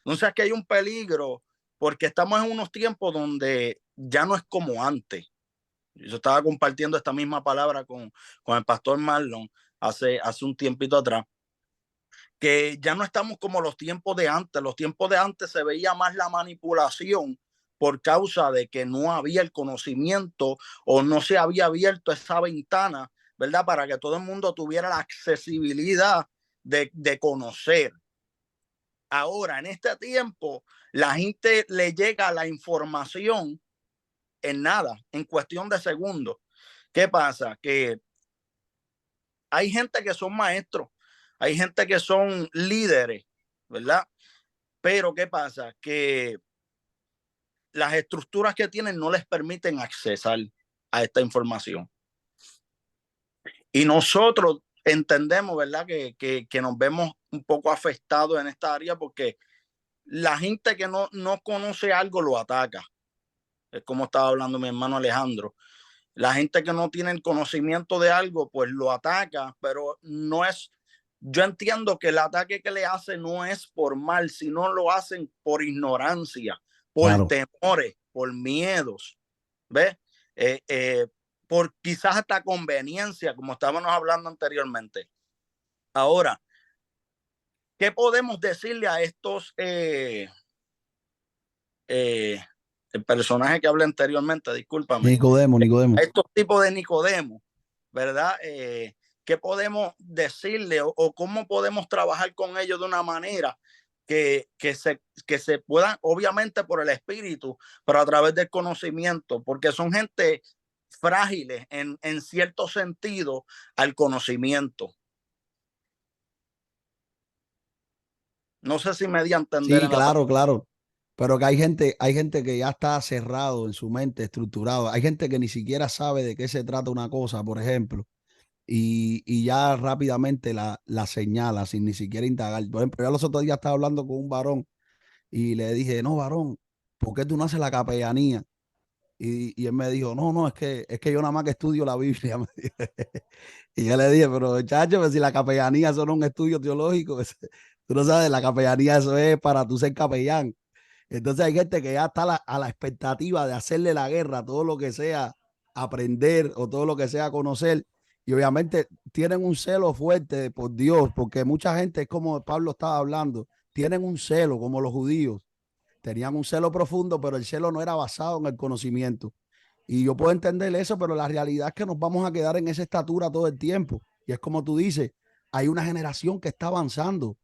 Entonces aquí hay un peligro porque estamos en unos tiempos donde ya no es como antes. Yo estaba compartiendo esta misma palabra con el pastor Marlon hace un tiempito atrás, que ya no estamos como los tiempos de antes. Los tiempos de antes se veía más la manipulación por causa de que no había el conocimiento o no se había abierto esa ventana, ¿verdad? Para que todo el mundo tuviera la accesibilidad de conocer. Ahora, en este tiempo, la gente le llega la información en nada, en cuestión de segundos. ¿Qué pasa? Que hay gente que son maestros, hay gente que son líderes, ¿verdad? Pero ¿qué pasa? Que las estructuras que tienen no les permiten accesar a esta información. Y nosotros entendemos, ¿verdad? Que nos vemos un poco afectados en esta área porque la gente que no conoce algo lo ataca. Es como estaba hablando mi hermano Alejandro. La gente que no tiene el conocimiento de algo, pues lo ataca, pero no es, yo entiendo que el ataque que le hace no es por mal, sino lo hacen por ignorancia, por Claro. temores, por miedos, ¿ves? Por quizás hasta conveniencia, como estábamos hablando anteriormente. Ahora, ¿qué podemos decirle a estos el personaje que hablé anteriormente, discúlpame, Nicodemo. a estos tipos de Nicodemo, ¿verdad? ¿Qué podemos decirle o cómo podemos trabajar con ellos de una manera que se puedan, obviamente por el espíritu, pero a través del conocimiento, porque son gente frágiles en cierto sentido al conocimiento? No sé si me di a entender Sí, en la claro, claro. Pero que hay gente que ya está cerrado en su mente, estructurado. Hay gente que ni siquiera sabe de qué se trata una cosa, por ejemplo, y ya rápidamente la señala sin ni siquiera indagar. Por ejemplo, yo los otros días estaba hablando con un varón y le dije, no, varón, ¿por qué tú no haces la capellanía? Y él me dijo, no, no, es que yo nada más que estudio la Biblia. Me dijo. Y yo le dije, pero chacho, pues si la capellanía son un estudio teológico, tú no sabes, la capellanía eso es para tú ser capellán. Entonces hay gente que ya está a la expectativa de hacerle la guerra a todo lo que sea aprender o todo lo que sea conocer. Y obviamente tienen un celo fuerte por Dios, porque mucha gente, es como Pablo estaba hablando, tienen un celo como los judíos. Tenían un celo profundo, pero el celo no era basado en el conocimiento. Y yo puedo entender eso, pero la realidad es que nos vamos a quedar en esa estatura todo el tiempo. Y es como tú dices, hay una generación que está avanzando.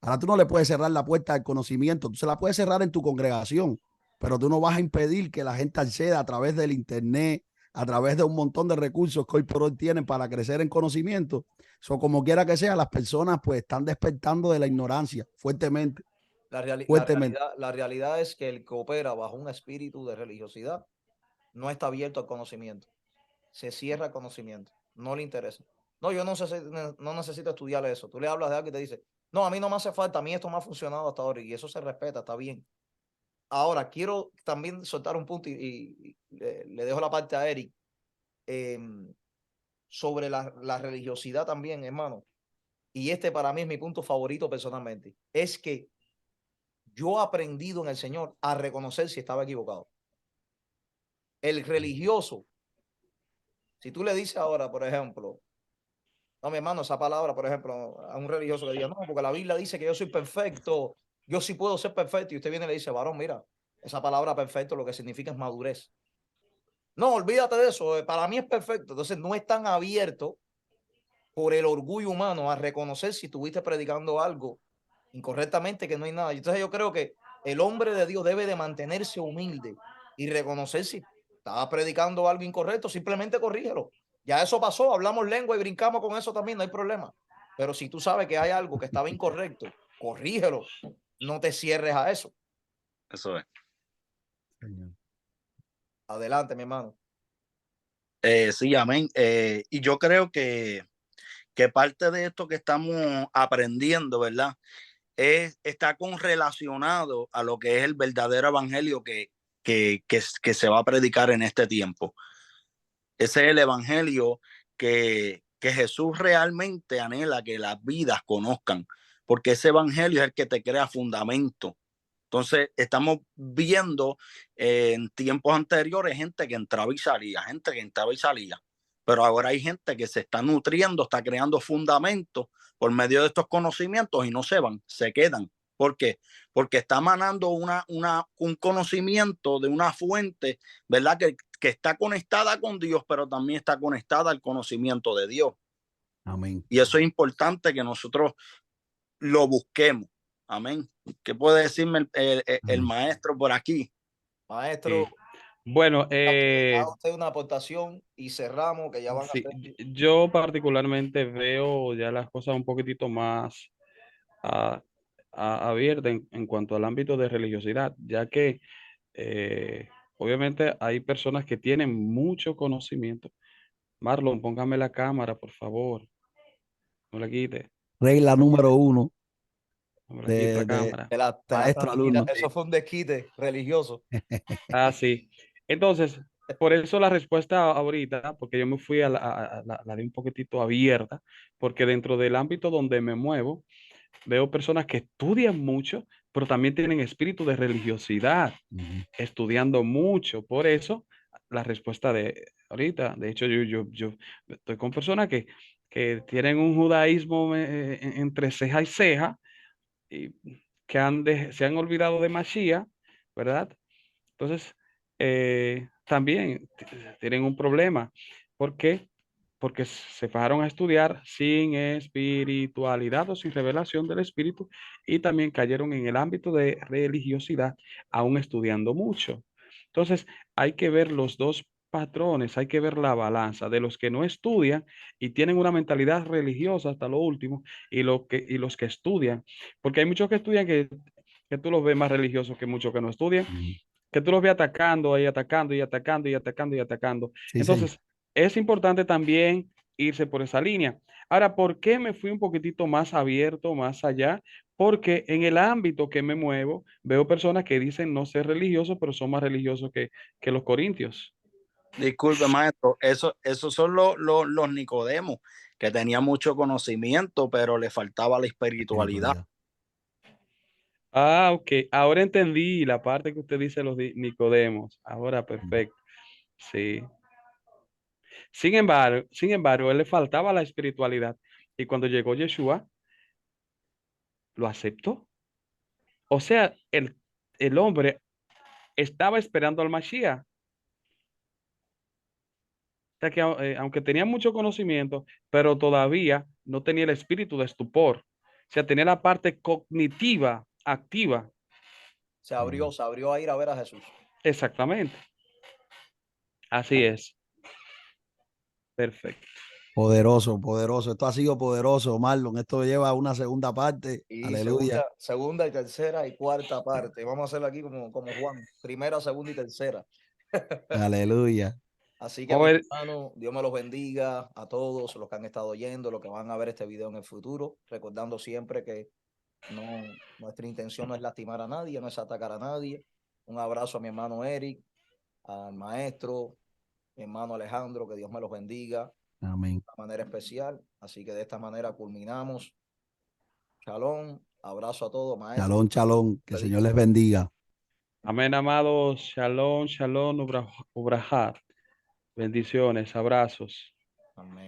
Ahora tú no le puedes cerrar la puerta del conocimiento, tú se la puedes cerrar en tu congregación, pero tú no vas a impedir que la gente acceda a través del internet, a través de un montón de recursos que hoy por hoy tienen para crecer en conocimiento. So, como quiera que sea, las personas pues están despertando de la ignorancia fuertemente, fuertemente. La realidad es que el que opera bajo un espíritu de religiosidad no está abierto al conocimiento. Se cierra al conocimiento. No le interesa. No, yo no necesito estudiar eso. Tú le hablas de algo y te dice, no, a mí no me hace falta, a mí esto me ha funcionado hasta ahora y eso se respeta, está bien. Ahora, quiero también soltar un punto y le dejo la parte a Eric sobre la religiosidad también, hermano. Y este para mí es mi punto favorito personalmente. Es que yo he aprendido en el Señor a reconocer si estaba equivocado. El religioso, si tú le dices ahora, por ejemplo, no, mi hermano, esa palabra, por ejemplo, a un religioso que diga, no, porque la Biblia dice que yo soy perfecto, yo sí puedo ser perfecto, y usted viene y le dice, varón, mira, esa palabra perfecto lo que significa es madurez. No, olvídate de eso, para mí es perfecto. Entonces no es tan abierto por el orgullo humano a reconocer si estuviste predicando algo incorrectamente, que no hay nada. Entonces yo creo que el hombre de Dios debe de mantenerse humilde y reconocer si estaba predicando algo incorrecto, simplemente corrígelo. Ya eso pasó, hablamos lengua y brincamos con eso también, no hay problema. Pero si tú sabes que hay algo que estaba incorrecto, corrígelo. No te cierres a eso. Eso es. Adelante, mi hermano. Sí, amén. Y yo creo que parte de esto que estamos aprendiendo, ¿verdad? Está relacionado a lo que es el verdadero evangelio que se va a predicar en este tiempo. Ese es el evangelio que Jesús realmente anhela que las vidas conozcan, porque ese evangelio es el que te crea fundamento. Entonces, estamos viendo en tiempos anteriores gente que entraba y salía, pero ahora hay gente que se está nutriendo, está creando fundamentos por medio de estos conocimientos y no se van, se quedan. ¿Por qué? Porque está manando un conocimiento de una fuente, ¿verdad? Que está conectada con Dios, pero también está conectada al conocimiento de Dios. Amén. Y eso es importante que nosotros lo busquemos. Amén. ¿Qué puede decirme el maestro por aquí? Maestro, Bueno, haga usted una aportación y cerramos, que ya van a sí, ser. yo particularmente veo ya las cosas un poquitito más ah, abiertas en cuanto al ámbito de religiosidad, ya que obviamente hay personas que tienen mucho conocimiento. Marlon, póngame la cámara, por favor. No la quite, Regla número uno no me la quite de, la de cámara. Te la maestro estás- mira, alumno. eso fue un desquite religioso. Ah, sí. Entonces, por eso la respuesta ahorita, porque yo me fui a la de un poquitito abierta, porque dentro del ámbito donde me muevo, veo personas que estudian mucho, pero también tienen espíritu de religiosidad, estudiando mucho. Por eso, la respuesta de ahorita, de hecho, yo estoy con personas que tienen un judaísmo entre ceja y ceja, y que se han olvidado de Mashiach, ¿verdad? Entonces, también tienen un problema. ¿Por qué? Porque se fueron a estudiar sin espiritualidad o sin revelación del espíritu y también cayeron en el ámbito de religiosidad, aún estudiando mucho. Entonces, hay que ver los dos patrones, hay que ver la balanza de los que no estudian y tienen una mentalidad religiosa hasta lo último y los que estudian, porque hay muchos que estudian que tú los ves más religiosos que muchos que no estudian, Mm. que tú los ves atacando y atacando y atacando y atacando y atacando. Sí, señor. Entonces, es importante también irse por esa línea. Ahora, ¿por qué me fui un poquitito más abierto, más allá? Porque en el ámbito que me muevo, veo personas que dicen no ser religiosos, pero son más religiosos que los corintios. Disculpe, maestro, esos son los Nicodemos, que tenían mucho conocimiento, pero le faltaba la espiritualidad. Espiritualidad. Ah, ok. Ahora entendí la parte que usted dice los Nicodemos. Ahora, Mm. perfecto. Sí. Sin embargo, a él le faltaba la espiritualidad. Y cuando llegó Yeshua, lo aceptó. O sea, el hombre estaba esperando al Mashiach. O sea que aunque tenía mucho conocimiento, pero todavía no tenía el espíritu de estupor. O sea, tenía la parte cognitiva activa. Se abrió a ir a ver a Jesús. Exactamente. Así es. Perfecto. Poderoso, poderoso. Esto ha sido poderoso, Marlon. Esto lleva una segunda parte. Y Aleluya. segunda y tercera y cuarta parte. Vamos a hacerlo aquí como Juan. Primera, segunda y tercera. Aleluya. Así que, Vamos mi a ver. hermano, Dios me los bendiga a todos los que han estado oyendo, los que van a ver este video en el futuro, recordando siempre que nuestra intención no es lastimar a nadie, no es atacar a nadie. Un abrazo a mi hermano Eric, al maestro, mi hermano Alejandro, que Dios me los bendiga Amén. de una manera especial. Así que de esta manera culminamos. Shalom, abrazo a todos, maestro. Shalom, shalom. Que el Señor les bendiga. Amén, amados. Shalom, shalom, ubrahat. Bendiciones, abrazos. Amén.